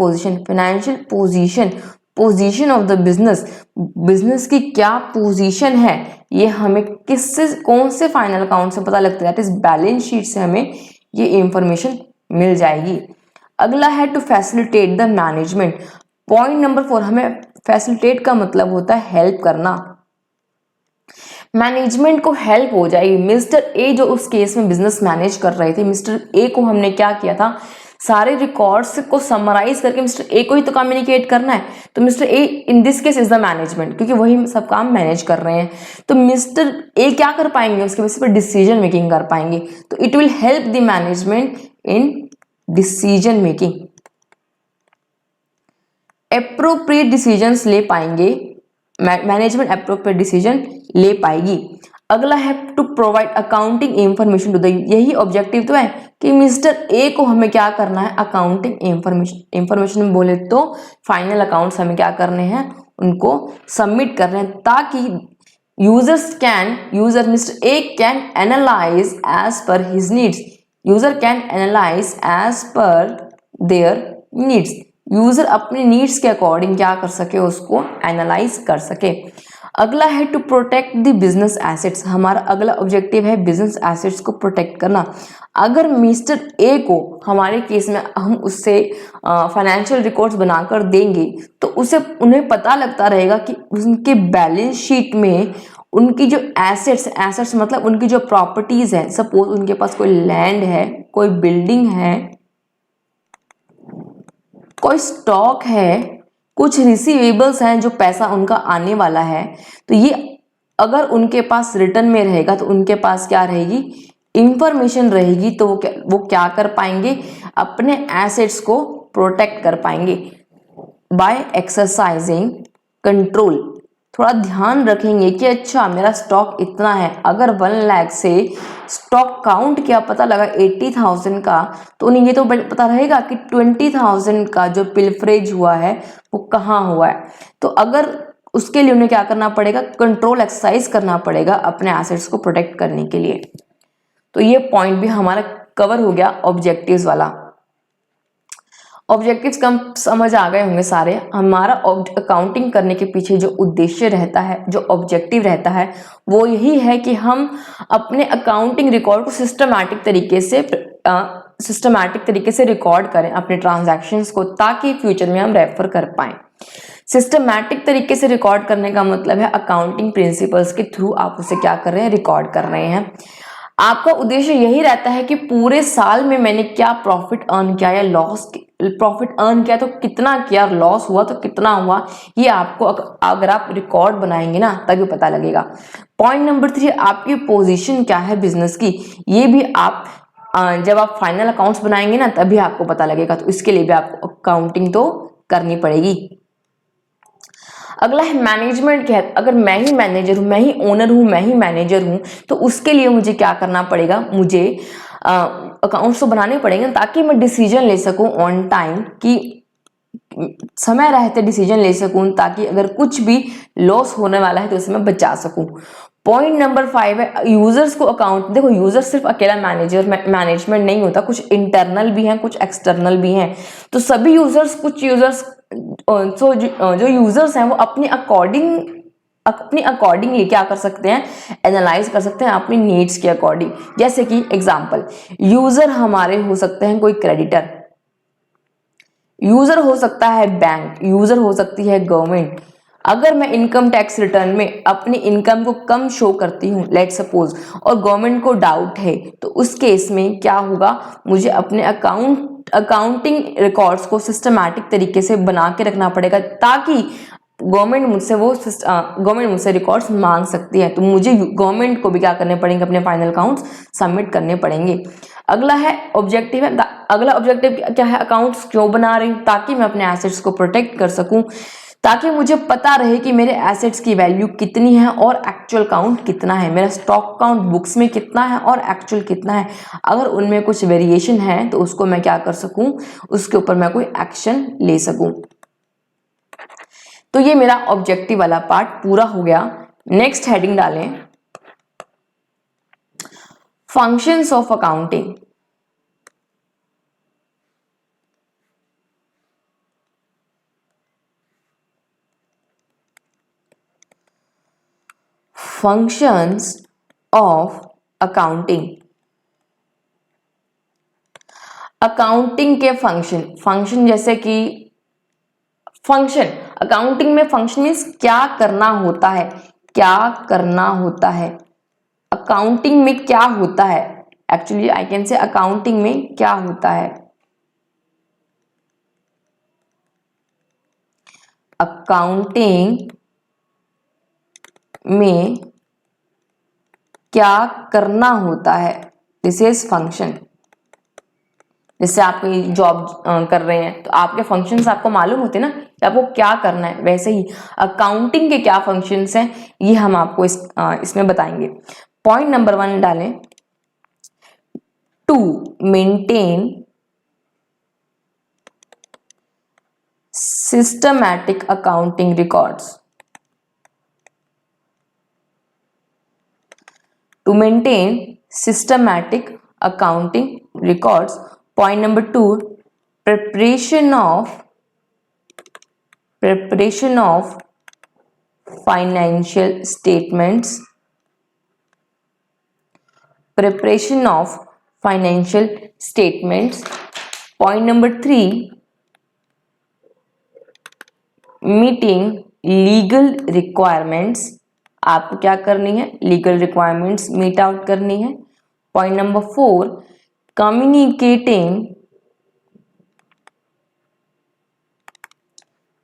position of the business की क्या पोजीशन है, ये हमें कौन से फाइनल अकाउंट से पता लगता है? दैट इज बैलेंस शीट से हमें ये इंफॉर्मेशन मिल जाएगी। अगला है to facilitate the management. Point number 4, हमें फैसिलिटेट का मतलब होता है हेल्प करना। मैनेजमेंट को हेल्प हो जाएगी। मिस्टर ए जो उस केस में बिजनेस मैनेज कर रहे थे, मिस्टर ए को हमने क्या किया था? सारे रिकॉर्ड्स को समराइज करके मिस्टर ए को ही तो कम्युनिकेट करना है। तो mister A in this case is the management, क्योंकि वही सब काम मैनेज कर रहे हैं। तो मिस्टर ए क्या कर पाएंगे? उसके बेसिस पर डिसीजन मेकिंग कर पाएंगे। तो it will help the management in decision making. Appropriate decisions ले पाएंगे, मैनेजमेंट एप्रोप्रिएट डिसीजन ले पाएगी। अगला है to provide accounting information to the, यही ऑब्जेक्टिव तो है कि मिस्टर ए को हमें क्या करना है? अकाउंटिंग इंफॉर्मेशन में बोले तो फाइनल अकाउंट्स हमें क्या करने हैं? उनको सबमिट कर रहे हैं, ताकि user mister A can analyse as per his needs. User can analyse as per their needs. User अपने नीड्स के अकॉर्डिंग क्या कर सके? उसको एनालाइज कर सके। अगला है to protect the business assets. हमारा अगला ऑब्जेक्टिव है बिजनेस एसेट्स को प्रोटेक्ट करना। अगर मिस्टर ए को हमारे केस में हम उससे फाइनेंशियल रिकॉर्ड्स बनाकर देंगे, तो उन्हें पता लगता रहेगा कि उनके बैलेंस शीट में उनकी जो एसेट्स मतलब उनकी जो प्रॉपर्टीज हैं, सपोज उनके पास कोई लैंड है, कोई बिल्डिंग है, कोई स्टॉक है, कुछ रिसीवेबल्स हैं जो पैसा उनका आने वाला है, तो ये अगर उनके पास रिटर्न में रहेगा तो उनके पास क्या रहेगी? इंफॉर्मेशन रहेगी। तो वो क्या कर पाएंगे? अपने एसेट्स को प्रोटेक्ट कर पाएंगे बाय एक्सरसाइजिंग कंट्रोल, थोड़ा ध्यान रखेंगे कि अच्छा मेरा स्टॉक इतना है, अगर 1 लाख से स्टॉक काउंट किया पता लगा 80,000 का, तो उन्हें ये तो पता रहेगा कि 20,000 का जो पिलफरेज हुआ है वो कहाँ हुआ है। तो अगर उसके लिए उन्हें क्या करना पड़ेगा, कंट्रोल एक्सरसाइज करना पड़ेगा अपने एसेट्स को प्रोटेक्ट करने के लिए। तो ये पॉइंट भी हमारा कवर हो गया ऑब्जेक्टिव्स वाला। ऑब्जेक्टिव्स कम समझ आ गए होंगे सारे। हमारा अकाउंटिंग करने के पीछे जो उद्देश्य रहता है, जो ऑब्जेक्टिव रहता है, वो यही है कि हम अपने अकाउंटिंग रिकॉर्ड को सिस्टमैटिक तरीके से रिकॉर्ड करें अपने ट्रांजैक्शंस को, ताकि फ्यूचर में हम रेफर कर पाएं। सिस्टमैटिक तरीके से रिकॉर्ड करने का मतलब है अकाउंटिंग प्रिंसिपल्स के थ्रू आप उसे क्या कर रहे हैं, रिकॉर्ड कर रहे हैं। आपका उद्देश्य यही रहता है कि पूरे साल में मैंने क्या प्रॉफिट अर्न किया या प्रॉफिट अर्न किया तो कितना किया, लॉस हुआ तो कितना हुआ, ये आपको अगर आप रिकॉर्ड बनाएंगे ना तभी पता लगेगा। पॉइंट नंबर 3, आपकी पोजीशन क्या है बिजनेस की, ये भी आप जब आप फाइनल अकाउंट्स बनाएंगे ना तभी आपको पता लगेगा। तो इसके लिए भी आपको अकाउंटिंग तो करनी पड़ेगी। अगला है मैनेजमेंट क्या है। अगर मैं ही मैनेजर हूं, मैं ही ओनर हूं, मैं ही मैनेजर हूं, तो उसके लिए मुझे क्या करना पड़ेगा, मुझे अकाउंट्स तो बनाने पड़ेंगे ताकि मैं डिसीजन ले सकूं ऑन टाइम, कि समय रहते डिसीजन ले सकूं, ताकि अगर कुछ भी लॉस होने वाला है तो उसे मैं बचा सकूं। पॉइंट नंबर 5 है यूजर्स को अकाउंट। देखो यूजर सिर्फ अकेला मैनेजमेंट नहीं होता, कुछ इंटरनल भी हैं, कुछ एक्सटर्नल भी हैं। तो सभी यूजर्स, कुछ यूजर्स जो यूजर्स हैं वो अपनी अकॉर्डिंगली क्या कर सकते हैं, एनालाइज कर सकते हैं अपनी नीड्स के अकॉर्डिंग। जैसे कि एग्जांपल, यूजर हमारे हो सकते हैं कोई क्रेडिटर, यूजर हो सकता है बैंक, यूजर हो सकती है गवर्नमेंट। अगर मैं इनकम टैक्स रिटर्न में अपनी इनकम को कम शो करती हूँ लेट सपोज, और गवर्नमेंट को डाउट है, तो उस केस में क्या होगा, मुझे अपने अकाउंटिंग रिकॉर्ड्स को सिस्टमैटिक तरीके से बना के रखना पड़ेगा, ताकि गवर्नमेंट मुझसे रिकॉर्ड्स मांग सकती है। तो मुझे गवर्नमेंट को भी क्या करने पड़ेंगे, अपने फाइनल अकाउंट्स सबमिट करने पड़ेंगे। अगला ऑब्जेक्टिव क्या है, अकाउंट्स क्यों बना रही हूं, ताकि मैं अपने एसेट्स को प्रोटेक्ट कर सकूं, ताकि मुझे पता रहे कि मेरे एसेट्स की वैल्यू कितनी है और एक्चुअल काउंट कितना है, मेरा स्टॉक काउंट बुक्स में कितना है और एक्चुअल कितना है। अगर उनमें कुछ वेरिएशन है तो उसको मैं क्या कर सकूं, उसके ऊपर मैं कोई एक्शन ले सकूं। तो ये मेरा ऑब्जेक्टिव वाला पार्ट पूरा हो गया। नेक्स्ट हेडिंग डालें, functions of accounting. Functions of accounting. Accounting के फंक्शन जैसे कि फंक्शन, अकाउंटिंग में फंक्शन मीन्स क्या करना होता है, क्या करना होता है, अकाउंटिंग में क्या होता है। Actually I can say accounting में क्या होता है, अकाउंटिंग में क्या करना होता है, दिस इज फंक्शन। जैसे आप कोई जॉब कर रहे हैं तो आपके फंक्शंस आपको मालूम होते हैं ना कि आपको क्या करना है, वैसे ही अकाउंटिंग के क्या फंक्शंस हैं ये हम आपको इसमें बताएंगे। पॉइंट नंबर 1 डालें, to maintain systematic accounting records. To maintain systematic accounting records. Point number 2, preparation of financial statements. Preparation of financial statements. Point number 3, meeting legal requirements. आपको क्या करनी है, लीगल रिक्वायरमेंट्स मीट आउट करनी है। Point number 4, communicating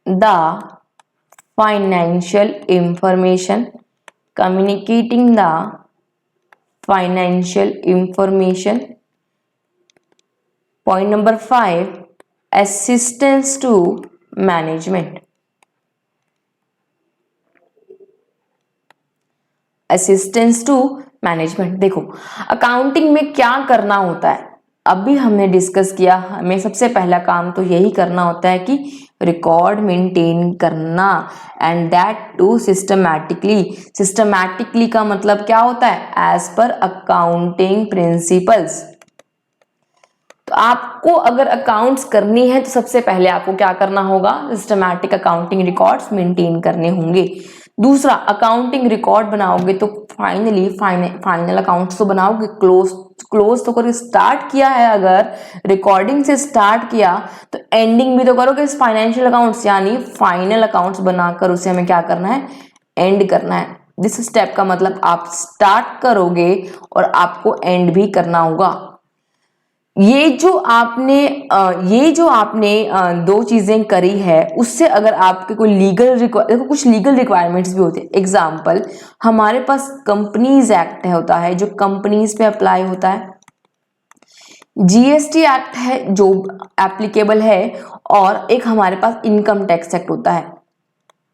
the financial information. Communicating the financial information. Point number 5, assistance to management. Assistance to management. देखो accounting में क्या करना होता है, अभी हमने डिस्कस किया, हमें सबसे पहला काम तो यही करना होता है कि रिकॉर्ड मेंटेन करना, and that too systematically. Systematically का मतलब क्या होता है, एज पर अकाउंटिंग प्रिंसिपल्स। तो आपको अगर अकाउंट्स करनी है तो सबसे पहले आपको क्या करना होगा, सिस्टमैटिक अकाउंटिंग रिकॉर्ड्स मेंटेन करने होंगे। दूसरा, अकाउंटिंग रिकॉर्ड बनाओगे तो फाइनली फाइनल अकाउंट्स तो बनाओगे, क्लोज तो करो। स्टार्ट किया है अगर रिकॉर्डिंग से स्टार्ट किया तो एंडिंग भी तो करोगे इस फाइनेंशियल अकाउंट्स, यानी फाइनल अकाउंट्स बनाकर उसे हमें क्या करना है, एंड करना है। दिस स्टेप का मतलब आप स्टार्ट करोगे और आपको एंड भी करना होगा। ये जो आपने दो चीजें करी है उससे अगर आपके कोई देखो कुछ लीगल रिक्वायरमेंट्स भी होते हैं। एग्जाम्पल, हमारे पास कंपनीज एक्ट होता है जो कंपनीज पे अप्लाई होता है, जीएसटी एक्ट है जो एप्लीकेबल है, और एक हमारे पास इनकम टैक्स एक्ट होता है।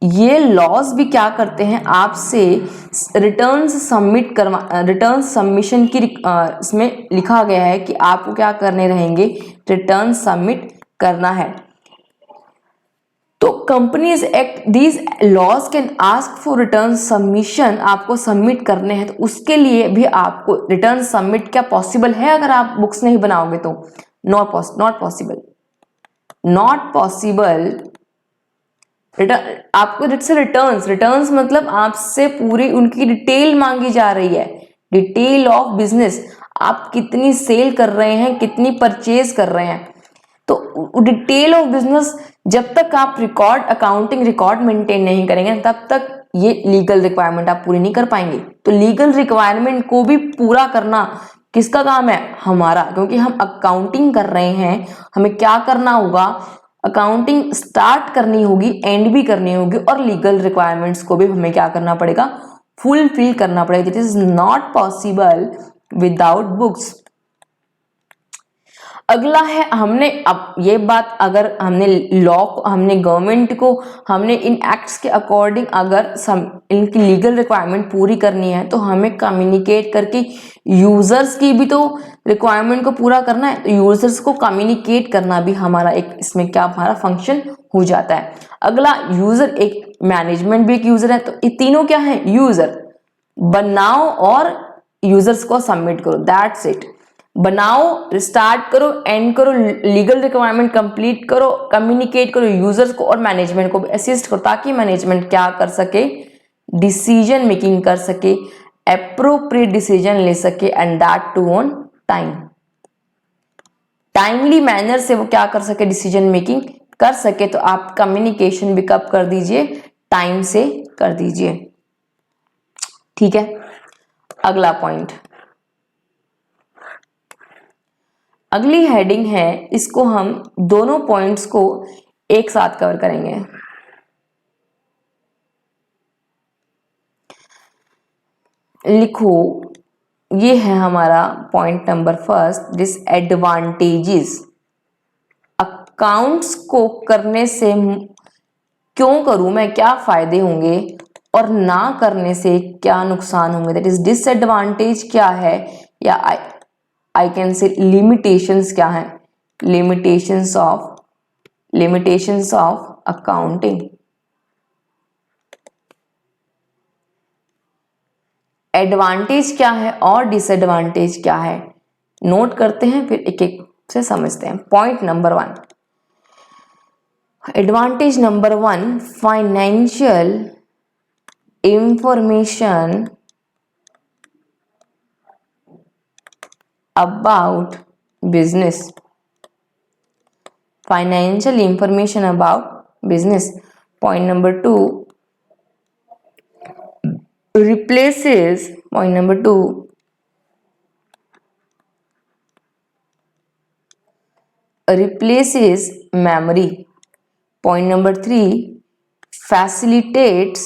ये लॉज भी क्या करते हैं, आपसे रिटर्न सबमिशन की इसमें लिखा गया है कि आपको क्या करने रहेंगे, रिटर्न सबमिट करना है। तो companies act, these laws can ask for return submission, आपको सबमिट करने हैं तो उसके लिए भी आपको रिटर्न सबमिट क्या पॉसिबल है अगर आप बुक्स नहीं बनाओगे तो, नॉट पॉसिबल। आपको रिटर्न्स मतलब आपसे पूरी उनकी डिटेल मांगी जा रही है, डिटेल ऑफ बिजनेस, आप कितनी सेल कर रहे हैं, कितनी परचेज कर रहे हैं। तो डिटेल ऑफ बिजनेस जब तक आप अकाउंटिंग रिकॉर्ड मेंटेन नहीं करेंगे तब तक ये लीगल रिक्वायरमेंट आप पूरी नहीं कर पाएंगे। तो लीगल रिक्वायरमेंट को भी पूरा करना किसका काम है, हमारा, क्योंकि हम अकाउंटिंग कर रहे हैं। हमें क्या करना होगा, अकाउंटिंग स्टार्ट करनी होगी, एंड भी करनी होगी, और लीगल रिक्वायरमेंट्स को भी हमें क्या करना पड़ेगा, फुलफिल करना पड़ेगा। That is not possible without books. अगला है, हमने अब ये बात, अगर हमने हमने गवर्नमेंट को, हमने इन एक्ट्स के अकॉर्डिंग अगर इनकी लीगल रिक्वायरमेंट पूरी करनी है तो हमें कम्युनिकेट करके यूजर्स की भी तो रिक्वायरमेंट को पूरा करना है। तो यूजर्स को कम्युनिकेट करना भी हमारा एक, इसमें क्या हमारा फंक्शन हो जाता है। अगला, यूजर, एक मैनेजमेंट भी एक यूजर है। तो ये तीनों क्या है, यूजर। बनाओ और यूजर्स को सबमिट करो, दैट्स इट। बनाओ, स्टार्ट करो, एंड करो, लीगल रिक्वायरमेंट कंप्लीट करो, कम्युनिकेट करो यूजर्स को, और मैनेजमेंट को भी असिस्ट करो, ताकि मैनेजमेंट क्या कर सके, डिसीजन मेकिंग कर सके, एप्रोप्रिएट डिसीजन ले सके, and that too on time, timely manner से वो क्या कर सके, डिसीजन मेकिंग कर सके। तो आप कम्युनिकेशन भी कब कर दीजिए, टाइम से कर दीजिए। ठीक है, अगला पॉइंट, अगली हेडिंग है, इसको हम दोनों पॉइंट्स को एक साथ कवर करेंगे। लिखो, ये है हमारा point number first, disadvantages. Accounts को करने से क्यों करूं मैं, क्या फायदे होंगे, और ना करने से क्या नुकसान होंगे। दैट इज डिसएडवांटेज क्या है, या आई कैन से लिमिटेशंस क्या है, लिमिटेशंस ऑफ अकाउंटिंग। एडवांटेज क्या है और डिसएडवांटेज क्या है, नोट करते हैं, फिर एक एक से समझते हैं। Point number 1, advantage number 1, financial information about business. Financial information about business. Point number 2, replaces, point number 2, replaces memory. Point number 3, facilitates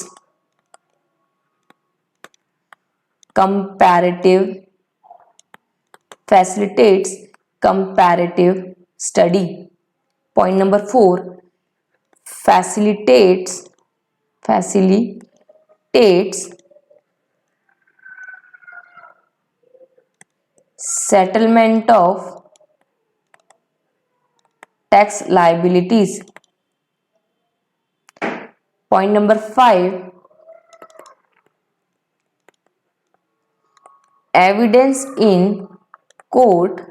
comparative study. Point number 4, facilitates settlement of tax liabilities. Point number 5, evidence in court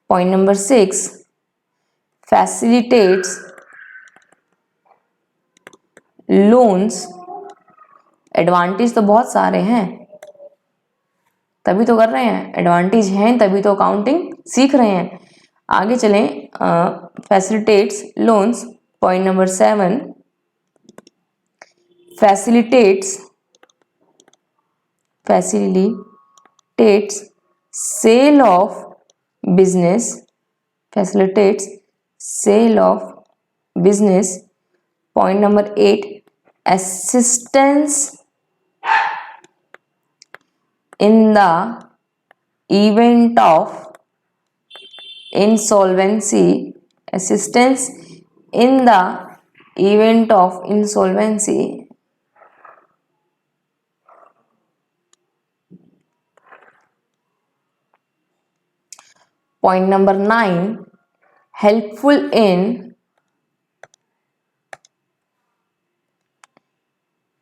point number 6, facilitates loans. Advantage तो बहुत सारे हैं, तभी तो कर रहे हैं, advantage हैं तभी तो अकाउंटिंग सीख रहे हैं। आगे चलें, facilitates loans. Point number 7, facilitates sale of business, facilitates sale of business. Point number 8, assistance in the event of insolvency, assistance in the event of insolvency. Point number 9, helpful in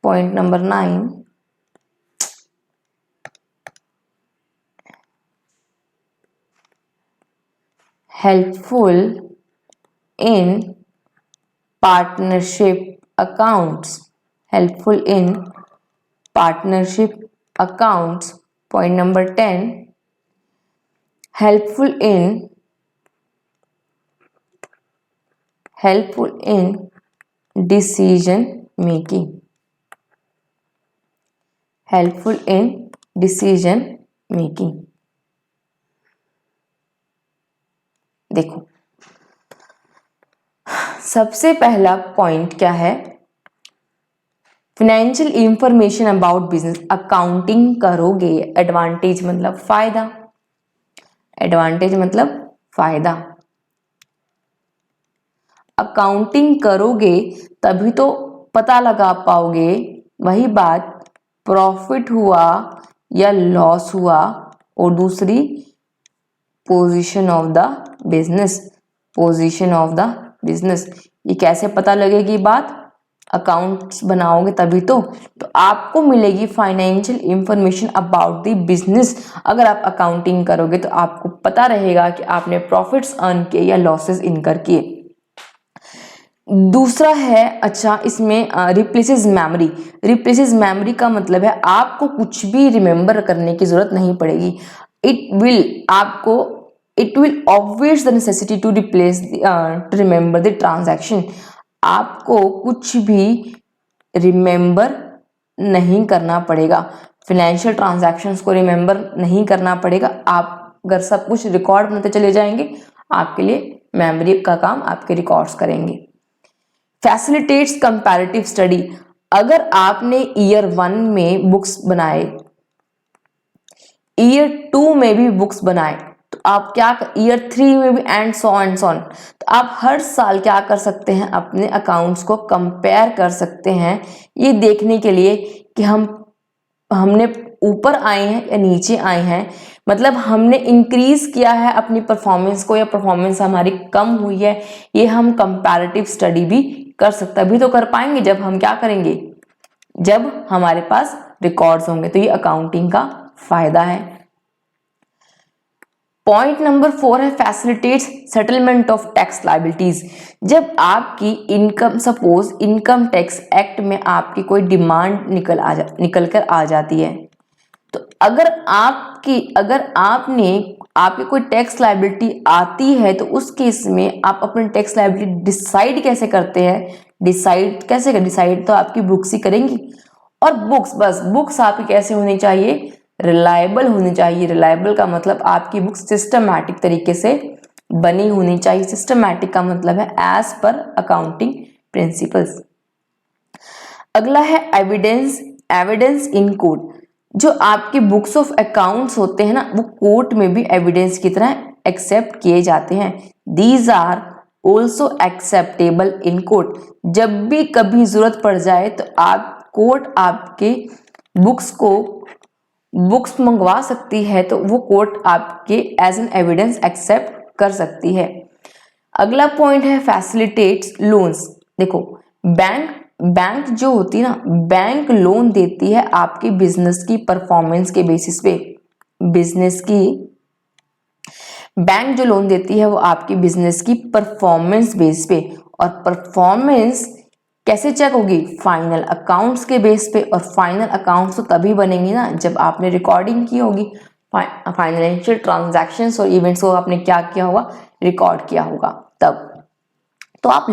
point number 9, helpful in partnership accounts, helpful in partnership accounts. Point number 10, helpful in decision making, helpful in decision making. देखो, सबसे पहला point क्या है, financial information about business. Accounting करोगे, advantage मतलब फायदा, advantage मतलब फायदा। अकाउंटिंग करोगे तभी तो पता लगा पाओगे, वही बात प्रॉफिट हुआ या लॉस हुआ, और दूसरी position of the business, position of the business. ये कैसे पता लगेगी बात, अकाउंट्स बनाओगे तभी तो आपको मिलेगी financial information about the business. अगर आप अकाउंटिंग करोगे तो आपको पता रहेगा कि आपने प्रॉफिट्स अर्न किए या लॉसेस इनकर किए। दूसरा है, अच्छा इसमें रिप्लेसेस मेमोरी। रिप्लेसेस मेमोरी का मतलब है आपको कुछ भी रिमेंबर करने की जरूरत नहीं पड़ेगी। It will obvious the necessity to replace to remember the transaction. आपको कुछ भी रिमेंबर नहीं करना पड़ेगा, फाइनेंशियल ट्रांजैक्शंस को रिमेंबर नहीं करना पड़ेगा। आप अगर सब कुछ रिकॉर्ड बनाते चले जाएंगे, आपके लिए मेमोरी का काम आपके रिकॉर्ड्स करेंगे। Facilitates comparative study. अगर आपने ईयर 1 में बुक्स बनाए, ईयर 2 में भी बुक्स बनाए, तो आप क्या ईयर 3 में भी एंड सो ऑन, तो आप हर साल क्या कर सकते हैं, अपने अकाउंट्स को कंपेयर कर सकते हैं, ये देखने के लिए कि हमने ऊपर आए हैं या नीचे आए हैं, मतलब हमने इंक्रीज किया है अपनी परफॉर्मेंस को या परफॉर्मेंस हमारी कम हुई है। ये हम कंपैरेटिव स्टडी भी कर सकते हैं। अभी तो कर पाएंगे जब हम क्या करेंगे, जब हमारे पास रिकॉर्ड्स होंगे। तो ये अकाउंटिंग का फायदा है। पॉइंट नंबर 4 है facilitates settlement of tax liabilities. जब आपकी income, suppose income tax act में आपकी कोई डिमांड निकल कर आ जाती है, तो अगर आपकी कोई टैक्स लायबिलिटी आती है, तो उस केस में आप अपनी टैक्स लायबिलिटी डिसाइड कैसे करते हैं, डिसाइड तो आपकी बुक्स ही करेंगी। और बुक्स आपकी कैसे होनी चाहिए, रिलायबल होनी चाहिए। रिलायबल का मतलब आपकी बुक्स सिस्टमैटिक तरीके से बनी होनी चाहिए। सिस्टमैटिक का मतलब है एज पर अकाउंटिंग प्रिंसिपल्स। अगला है एविडेंस इन कोर्ट। जो आपकी बुक्स ऑफ अकाउंट्स होते हैं ना, वो कोर्ट में भी एविडेंस की तरह एक्सेप्ट किए जाते हैं। These are also acceptable in court. जब भी कभी जरूरत पड़ जाए तो कोर्ट आपके बुक्स मंगवा सकती है तो वो कोर्ट आपके एज एन एविडेंस एक्सेप्ट कर सकती है। अगला पॉइंट है फैसिलिटेट्स लोन्स। देखो बैंक जो होती है ना, बैंक लोन देती है आपकी बिजनेस की परफॉर्मेंस के बेसिस पे। बैंक जो लोन देती है वो आपकी बिजनेस की परफॉर्मेंस बेस पे, और परफॉर्मेंस कैसे चेक होगी? फाइनल अकाउंट्स के बेस पे। और फाइनल अकाउंट्स तो तभी बनेंगे ना जब आपने रिकॉर्डिंग की होगी, फाइनेंशियल ट्रांजैक्शंस और इवेंट्स को आपने क्या किया होगा? रिकॉर्ड किया होगा तब। तो आप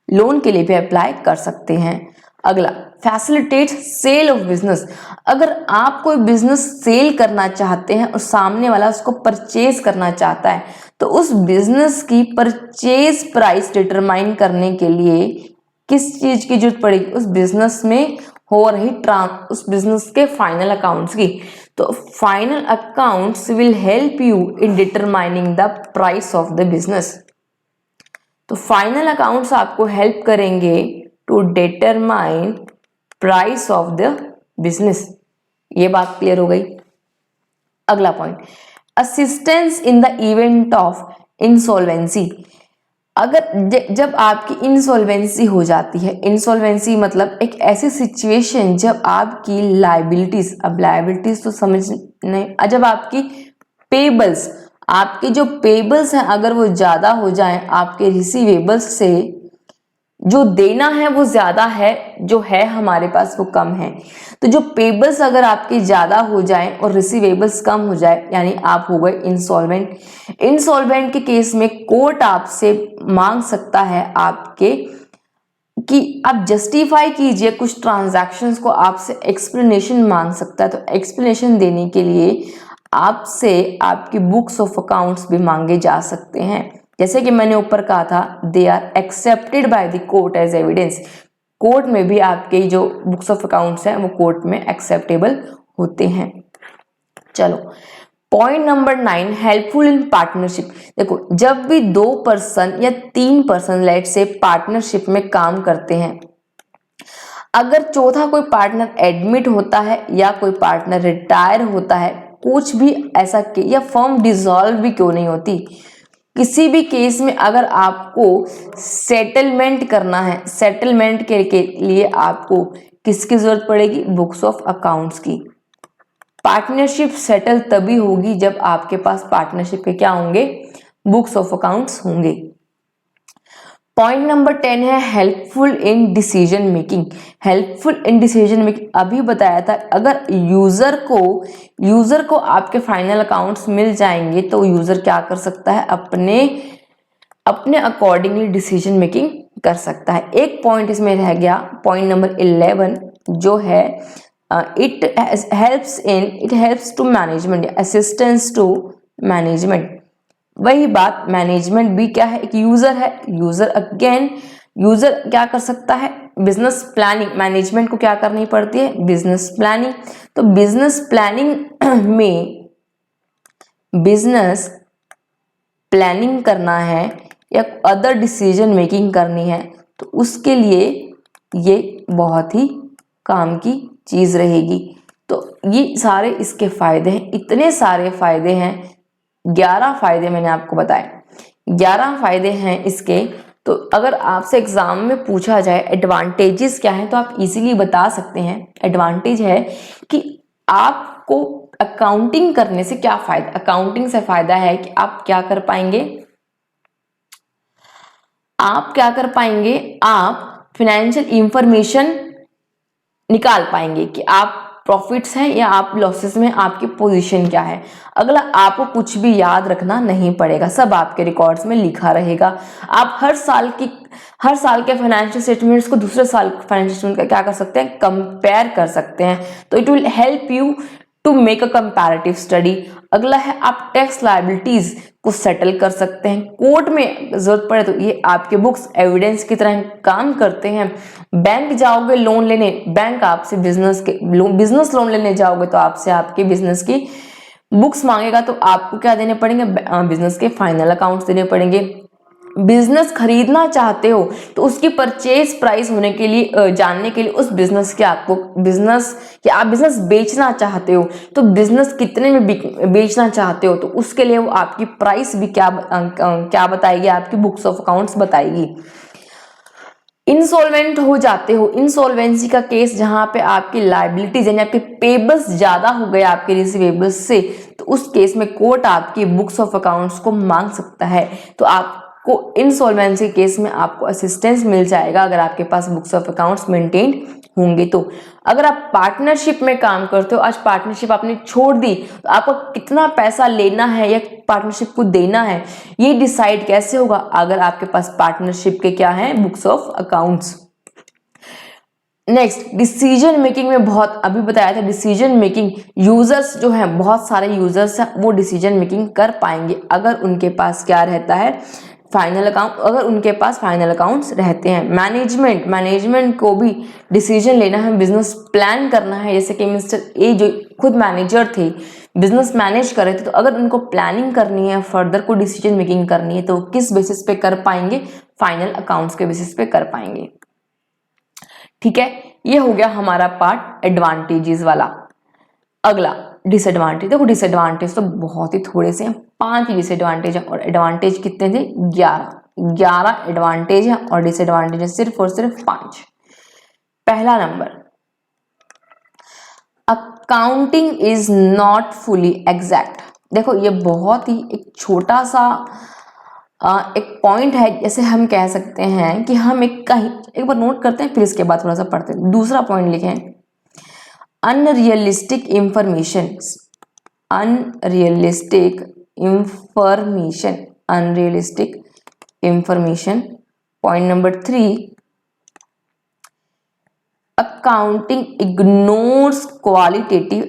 लोन के लिए भी अप्लाई कर सकते हैं। अगला फैसिलिटेट सेल ऑफ बिजनेस। अगर आप कोई बिजनेस सेल करना चाहते हैं और सामने वाला उसको परचेज करना चाहता है, तो उस बिजनेस की परचेज प्राइस डिटरमाइन करने के लिए किस चीज की जरूरत पड़ेगी? उस बिजनेस में हो रही उस बिजनेस के फाइनल अकाउंट्स की। तो final accounts will help you in determining the price of the business. तो फाइनल अकाउंट्स आपको हेल्प करेंगे to determine price of the business. ये बात क्लियर हो गई। अगला point, assistance in the event of insolvency. अगर जब आपकी इंसॉल्वेंसी हो जाती है, इंसॉल्वेंसी मतलब एक ऐसी सिचुएशन जब आपकी लायबिलिटीज, अब लायबिलिटीज तो समझ नहीं, जब आपकी पेबल्स, आपके जो पेबल्स हैं अगर वो ज्यादा हो जाएं आपके रिसीवेबल्स से, जो देना है वो ज्यादा है, जो है हमारे पास वो कम है। तो जो पेबल्स अगर आपके ज्यादा हो जाएं और रिसीवेबल्स कम हो जाए, यानी आप हो गए इंसॉल्वेंट। इंसॉल्वेंट के केस में कोर्ट आपसे मांग सकता है आपके कि आप जस्टिफाई कीजिए कुछ ट्रांजैक्शंस को, आपसे एक्सप्लेनेशन मांग सकता है। तो एक्सप्लेनेशन देने के लिए आपसे आपकी बुक्स ऑफ अकाउंट्स भी मांगे जा सकते हैं। जैसे कि मैंने ऊपर कहा था, they are accepted by the court as evidence. Court में भी आपके जो बुक्स ऑफ अकाउंट्स हैं वो कोर्ट में एक्सेप्टेबल होते हैं। चलो point number 9, helpful in partnership. देखो जब भी 2 पर्सन या 3 पर्सन लेट से पार्टनरशिप में काम करते हैं, अगर चौथा कोई पार्टनर एडमिट होता है या कोई पार्टनर रिटायर होता है, कुछ भी ऐसा या फर्म डिसॉल्व भी क्यों नहीं होती, किसी भी केस में अगर आपको सेटलमेंट करना है, सेटलमेंट के लिए आपको किसकी जरूरत पड़ेगी? बुक्स ऑफ अकाउंट्स की। पार्टनरशिप सेटल तभी होगी जब आपके पास पार्टनरशिप के क्या होंगे? बुक्स ऑफ अकाउंट्स होंगे। पॉइंट नंबर 10 है helpful in decision making. Helpful in decision making अभी बताया था, अगर यूजर को आपके फाइनल अकाउंट्स मिल जाएंगे तो यूजर क्या कर सकता है? अपने अकॉर्डिंगली डिसीजन मेकिंग कर सकता है। एक पॉइंट इसमें रह गया, पॉइंट नंबर 11 जो है it helps to management, assistance to management. वही बात, मैनेजमेंट भी क्या है? एक यूजर है। यूजर क्या कर सकता है? Business planning. मैनेजमेंट को क्या करनी पड़ती है? Business planning. तो बिजनेस प्लानिंग में बिजनेस प्लानिंग करना है या अदर डिसीजन मेकिंग करनी है, तो उसके लिए ये बहुत ही काम की चीज रहेगी। तो ये सारे इसके फायदे हैं, इतने सारे फायदे हैं। 11 फायदे मैंने आपको बताए, 11 फायदे हैं इसके। तो अगर आपसे एग्जाम में पूछा जाए एडवांटेजेस क्या है, तो आप इजीली बता सकते हैं। एडवांटेज है कि आपको अकाउंटिंग करने से क्या फायदा? अकाउंटिंग से फायदा है कि आप क्या कर पाएंगे? आप फाइनेंशियल इंफॉर्मेशन निकाल पाएंगे कि आप प्रॉफिट्स हैं या आप लॉसेस में, आपकी पोजीशन क्या है। अगला, आपको कुछ भी याद रखना नहीं पड़ेगा, सब आपके रिकॉर्ड्स में लिखा रहेगा। आप हर साल के फाइनेंशियल स्टेटमेंट्स को दूसरे साल फाइनेंशियल स्टेटमेंट का क्या कर सकते हैं? कंपेयर कर सकते हैं। तो it will help you to make a comparative study. अगला है, आप टैक्स लायबिलिटीज को सेटल कर सकते हैं। कोर्ट में जरूरत पड़े तो ये आपके बुक्स एविडेंस की तरह काम करते हैं। बैंक जाओगे लोन लेने, बैंक आपसे बिजनेस लोन लेने जाओगे तो आपसे आपके बिजनेस की बुक्स मांगेगा, तो आपको क्या देने पड़ेंगे? बिजनेस के फाइनल अकाउंट्स देने पड़ेंगे। बिजनेस खरीदना चाहते हो तो उसकी परचेज प्राइस होने के लिए जानने के लिए उस बिजनेस के आपको बिजनेस या आप बिजनेस बेचना चाहते हो तो बिजनेस कितने में बेचना चाहते हो तो उसके लिए वो आपकी प्राइस भी क्या बताएगी, आपकी बुक्स ऑफ अकाउंट्स बताएगी। इंसॉल्वेंट हो जाते हो, इंसॉल्वेंसी का केस जहां पे आपकी लायबिलिटीज यानी आपके पेबल्स ज्यादा हो गए आपके रिसीवेबल्स से, तो उस केस में कोर्ट आपकी बुक्स ऑफ अकाउंट्स को मांग सकता है। तो आपको इंसॉल्वेंसी केस में आपको असिस्टेंस मिल जाएगा अगर आपके पास बुक्स ऑफ अकाउंट्स मेंटेन होंगे। तो अगर आप पार्टनरशिप में काम करते हो, आज पार्टनरशिप आपने छोड़ दी, तो आपको कितना पैसा लेना है या पार्टनरशिप को देना है ये डिसाइड कैसे होगा, अगर आपके पास पार्टनरशिप के क्या है, books of accounts. Next, decision making में बहुत अभी बताया था, डिसीजन मेकिंग यूजर्स जो है, बहुत सारे यूजर्स हैं वो डिसीजन मेकिंग कर पाएंगे अगर उनके पास क्या रहता है, फाइनल अकाउंट, अगर उनके पास फाइनल अकाउंट्स रहते हैं। मैनेजमेंट को भी डिसीजन लेना है, बिजनेस प्लान करना है, जैसे कि मिस्टर ए जो खुद मैनेजर थे, बिजनेस मैनेज कर रहे थे, तो अगर उनको प्लानिंग करनी है, फर्दर को डिसीजन मेकिंग करनी है, तो किस बेसिस पे कर पाएंगे, फाइनल अकाउंट्स के बेसिस पे कर पाएंगे। ठीक है, ये हो गया हमारा पार्ट एडवांटेजेस वाला। अगला डिसएडवांटेज। देखो डिसएडवांटेज तो बहुत ही थोड़े से हैं, 5 डिसएडवांटेज है और एडवांटेज कितने थे, 11 एडवांटेज है और डिसएडवांटेज है सिर्फ और सिर्फ 5। पहला number, accounting is not fully exact. देखो ये बहुत ही एक छोटा सा एक पॉइंट है, जैसे हम कह सकते हैं कि हम एक बार नोट करते हैं फिर इसके बाद थोड़ा सा पढ़ते हैं। दूसरा पॉइंट लिखें, unrealistic information, unrealistic information. Point number 3, accounting ignores qualitative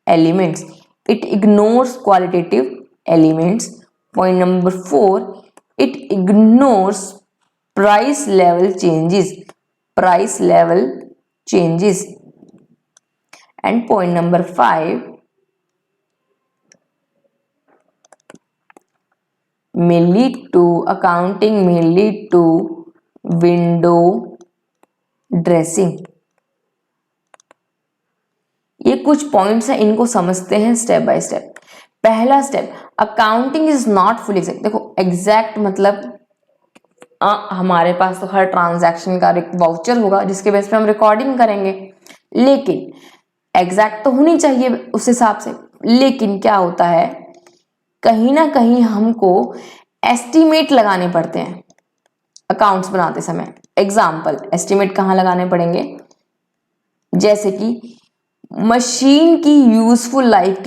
elements, it ignores qualitative elements. Point number 4, it ignores price level changes. And point number 5, accounting may lead to window dressing। ये कुछ points हैं, इनको समझते हैं step by step. पहला step, accounting is not full exact. देखो exact मतलब हमारे पास तो हर ट्रांजैक्शन का एक वाउचर होगा जिसके बेस पे हम रिकॉर्डिंग करेंगे, लेकिन एग्जैक्ट तो होनी चाहिए उस हिसाब से। लेकिन क्या होता है, कहीं ना कहीं हमको एस्टिमेट लगाने पड़ते हैं अकाउंट्स बनाते समय। एग्जाम्पल, एस्टिमेट कहाँ लगाने पड़ेंगे, जैसे कि मशीन की यूजफुल लाइफ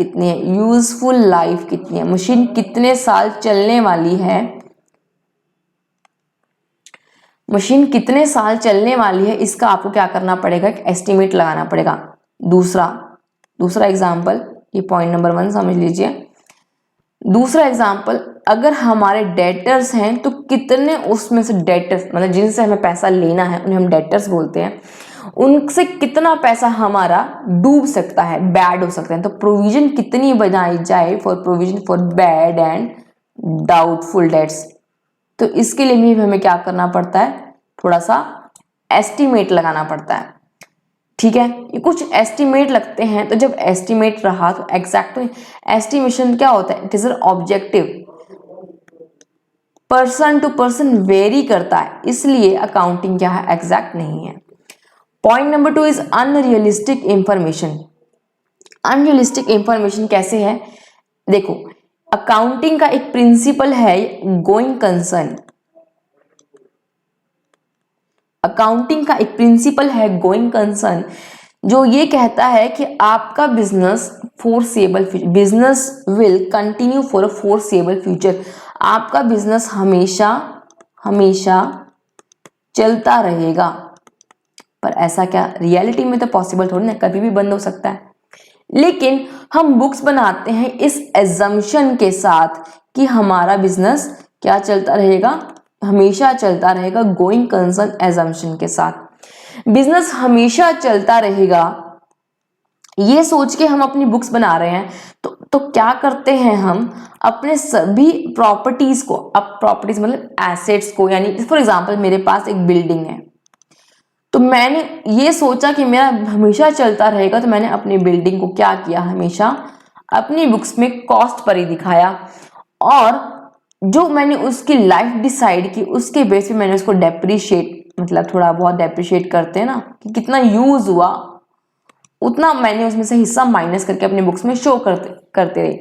कितनी है, मशीन कितने साल चलने वाली है, इसका आपको क्या करना पड़ेगा, एक एस्टिमेट लगाना पड़ेगा। दूसरा एग्जाम्पल, ये पॉइंट नंबर 1 समझ लीजिए। दूसरा एग्जाम्पल, अगर हमारे डेटर्स हैं तो कितने उसमें से डेटर्स, मतलब जिनसे हमें पैसा लेना है उन्हें हम डेटर्स बोलते हैं, उनसे कितना पैसा हमारा डूब सकता है, बैड हो सकता है, तो प्रोविजन कितनी बनाई जाए provision for bad and doubtful debts. तो इसके लिए भी हमें क्या करना पड़ता है, थोड़ा सा एस्टिमेट लगाना पड़ता है। ठीक है, ये कुछ एस्टिमेट लगते हैं। तो जब एस्टिमेट रहा तो एग्जैक्ट, एस्टिमेशन क्या होता है, it is objective, person to person vary करता है, इसलिए अकाउंटिंग क्या है, एग्जैक्ट नहीं है। Point number 2 is unrealistic information. Unrealistic information कैसे है, देखो अकाउंटिंग का एक प्रिंसिपल है गोइंग कंसर्न। अकाउंटिंग का एक प्रिंसिपल है गोइंग कंसर्न, जो ये कहता है कि आपका business will continue for a foreseeable future. आपका बिजनेस हमेशा चलता रहेगा। पर ऐसा क्या रियलिटी में तो पॉसिबल थोड़ी ना, कभी भी बंद हो सकता है। लेकिन हम बुक्स बनाते हैं इस एजम्पशन के साथ कि हमारा बिजनेस क्या चलता रहेगा, हमेशा चलता रहेगा, गोइंग कंसर्न एजम्पशन के साथ। बिजनेस हमेशा चलता रहेगा ये सोच के हम अपनी बुक्स बना रहे हैं, तो तो क्या करते हैं हम अपने सभी प्रॉपर्टीज को, अब प्रॉपर्टीज मतलब एसेट्स को, यानी फॉर एग्जांपल मेरे पास एक बिल्डिंग है, तो मैंने ये सोचा कि मेरा हमेशा चलता रहेगा, तो मैंने अपनी बिल्डिंग को क्या किया, हमेशा अपनी बुक्स में कॉस्ट पर ही दिखाया, और जो मैंने उसकी लाइफ डिसाइड की उसके बेस पे मैंने उसको डेप्रिशिएट, मतलब थोड़ा बहुत डेप्रिशिएट करते हैं ना कि कितना यूज हुआ, उतना मैंने उसमें से हिस्सा माइनस करके अपने बुक्स में शो करते रहे।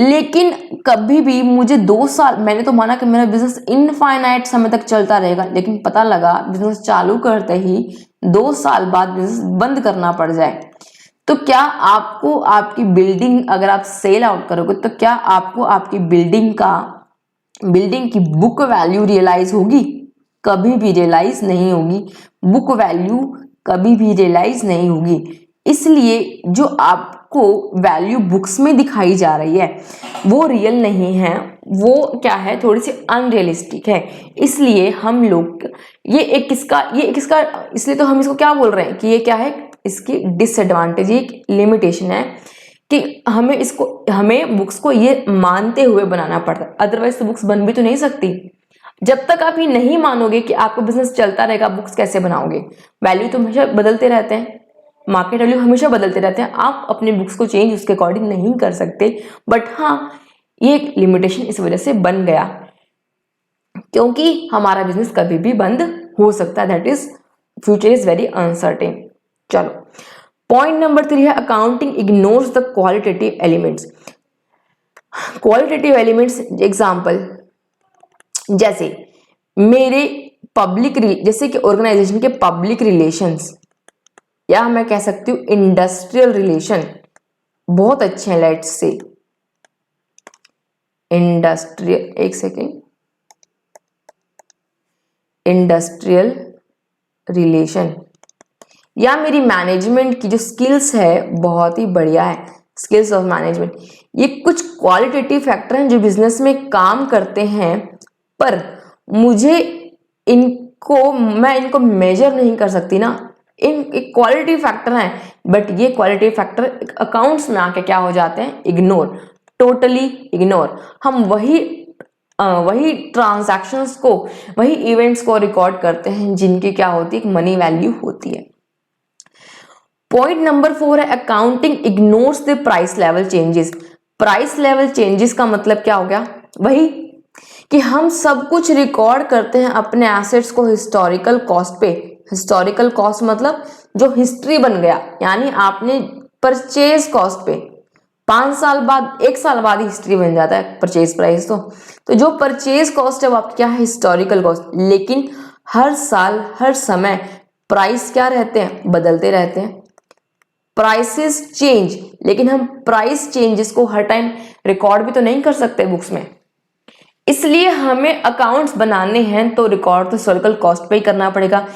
लेकिन कभी भी मुझे 2 साल, मैंने तो माना कि मेरा बिजनेस इनफाइनाइट समय तक चलता रहेगा, लेकिन पता लगा बिजनेस चालू करते ही 2 साल बाद बिजनेस बंद करना पड़ जाए, तो क्या आपको आपकी बिल्डिंग, अगर आप सेल आउट करोगे तो क्या आपको आपकी बिल्डिंग की बुक वैल्यू रियलाइज होगी? कभी भी रियलाइज नहीं होगी। बुक वैल्यू कभी भी रियलाइज नहीं होगी। इसलिए जो आपको वैल्यू बुक्स में दिखाई जा रही है वो रियल नहीं है, वो क्या है, थोड़ी सी अनरियलिस्टिक है। इसलिए हम लोग ये एक किसका इसलिए तो हम इसको क्या बोल रहे हैं कि ये क्या है, इसकी डिसएडवांटेज, एक लिमिटेशन है कि हमें बुक्स को ये मानते हुए बनाना पड़ता है, अदरवाइज तो बुक्स बन भी तो नहीं सकती। जब तक आप ये नहीं मानोगे कि आपका बिजनेस चलता रहेगा, बुक्स कैसे बनाओगे? वैल्यू तो हमेशा बदलते रहते हैं, मार्केट वैल्यू हमेशा बदलते रहते हैं, आप अपने बुक्स को चेंज उसके अकॉर्डिंग नहीं कर सकते। बट हाँ, ये एक लिमिटेशन इस वजह से बन गया क्योंकि हमारा बिजनेस कभी भी बंद हो सकता है, that is future is very uncertain. चलो, पॉइंट नंबर 3 है accounting ignores the qualitative elements. Qualitative elements example, जैसे जैसे कि ऑर्गेनाइजेशन के पब्लिक रिलेशंस, या मैं कह सकती हूँ इंडस्ट्रियल रिलेशन बहुत अच्छे हैं। लेट्स से इंडस्ट्रियल रिलेशन, या मेरी मैनेजमेंट की जो स्किल्स है बहुत ही बढ़िया है, स्किल्स ऑफ मैनेजमेंट। ये कुछ क्वालिटेटिव फैक्टर हैं जो बिजनेस में काम करते हैं, पर मैं इनको मेजर नहीं कर सकती ना, एक क्वालिटी फैक्टर है, बट ये क्वालिटी फैक्टर अकाउंट्स में आके क्या हो जाते हैं, इग्नोर, टोटली इग्नोर। हम वही ट्रांजैक्शंस को, वही इवेंट्स को रिकॉर्ड करते हैं जिनकी क्या होती है, मनी वैल्यू होती है। पॉइंट नंबर 4 है accounting ignores the price level changes. Price level changes का मतलब क्या हो गया, वही कि हम सब कुछ रिकॉर्ड करते हैं अपने एसेट्स को हिस्टोरिकल कॉस्ट पे। हिस्टोरिकल कॉस्ट मतलब जो हिस्ट्री बन गया, यानी आपने परचेज कॉस्ट पे 5 साल बाद, 1 साल बाद ही हिस्ट्री बन जाता है परचेज प्राइस। तो जो परचेज कॉस्ट है वो आपकी क्या है, हिस्टोरिकल कॉस्ट। लेकिन हर साल हर समय प्राइस क्या रहते हैं, बदलते रहते हैं, प्राइसेस चेंज। लेकिन हम प्राइस चेंजेस को हर टाइम रिकॉर्ड भी तो नहीं कर सकते बुक्स में। इसलिए हमें अकाउंट्स बनाने हैं तो रिकॉर्ड तो हिस्टोरिकल कॉस्ट पे ही करना पड़ेगा,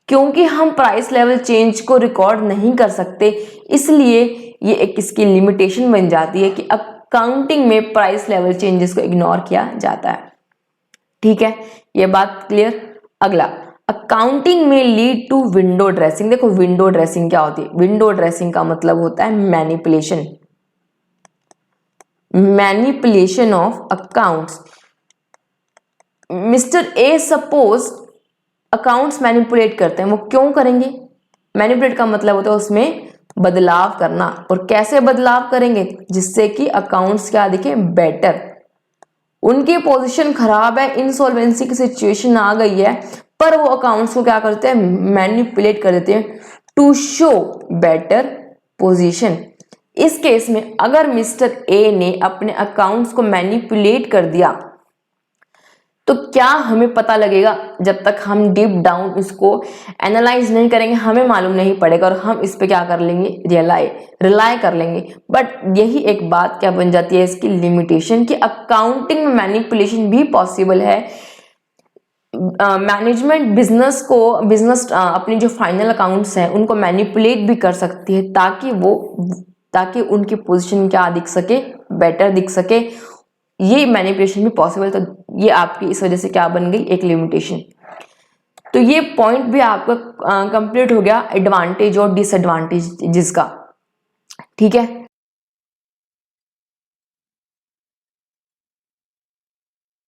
क्योंकि हम प्राइस लेवल चेंज को रिकॉर्ड नहीं कर सकते। इसलिए ये एक इसकी लिमिटेशन बन जाती है कि अकाउंटिंग में प्राइस लेवल चेंजेस को इग्नोर किया जाता है। ठीक है, ये बात क्लियर। अगला, अकाउंटिंग में लीड टू विंडो ड्रेसिंग। देखो विंडो ड्रेसिंग क्या होती है, विंडो ड्रेसिंग का मतलब होता है manipulation of accounts. Mister A suppose accounts manipulate करते हैं, वो क्यों करेंगे? मैनिपुलेट का मतलब होता है उसमें बदलाव करना, और कैसे बदलाव करेंगे, जिससे कि अकाउंट्स क्या दिखे, बेटर। उनकी पोजीशन खराब है, इंसॉल्वेंसी की सिचुएशन आ गई है, पर वो अकाउंट्स को क्या करते हैं, मैनिपुलेट कर देते हैं टू शो बेटर पोजीशन। इस केस में अगर मिस्टर ए ने अपने अकाउंट्स को मैनिपुलेट कर दिया तो क्या हमें पता लगेगा? जब तक हम डीप डाउन इसको एनालाइज नहीं करेंगे हमें मालूम नहीं पड़ेगा, और हम इस पे क्या कर लेंगे, रिलाई कर लेंगे। बट यही एक बात क्या बन जाती है, इसकी लिमिटेशन, कि अकाउंटिंग में मैनिपुलेशन भी पॉसिबल है। मैनेजमेंट बिजनेस अपनी जो फाइनल अकाउंट्स हैं उनको मैनिपुलेट भी कर सकती है, ताकि उनकी पोजीशन क्या दिख सके, बेटर दिख सके। ये मैनिपुलेशन भी पॉसिबल, तो ये आपकी इस वजह से क्या बन गई, एक लिमिटेशन। तो ये पॉइंट भी आपका कंप्लीट हो गया एडवांटेज और डिसएडवांटेज जिसका। ठीक है,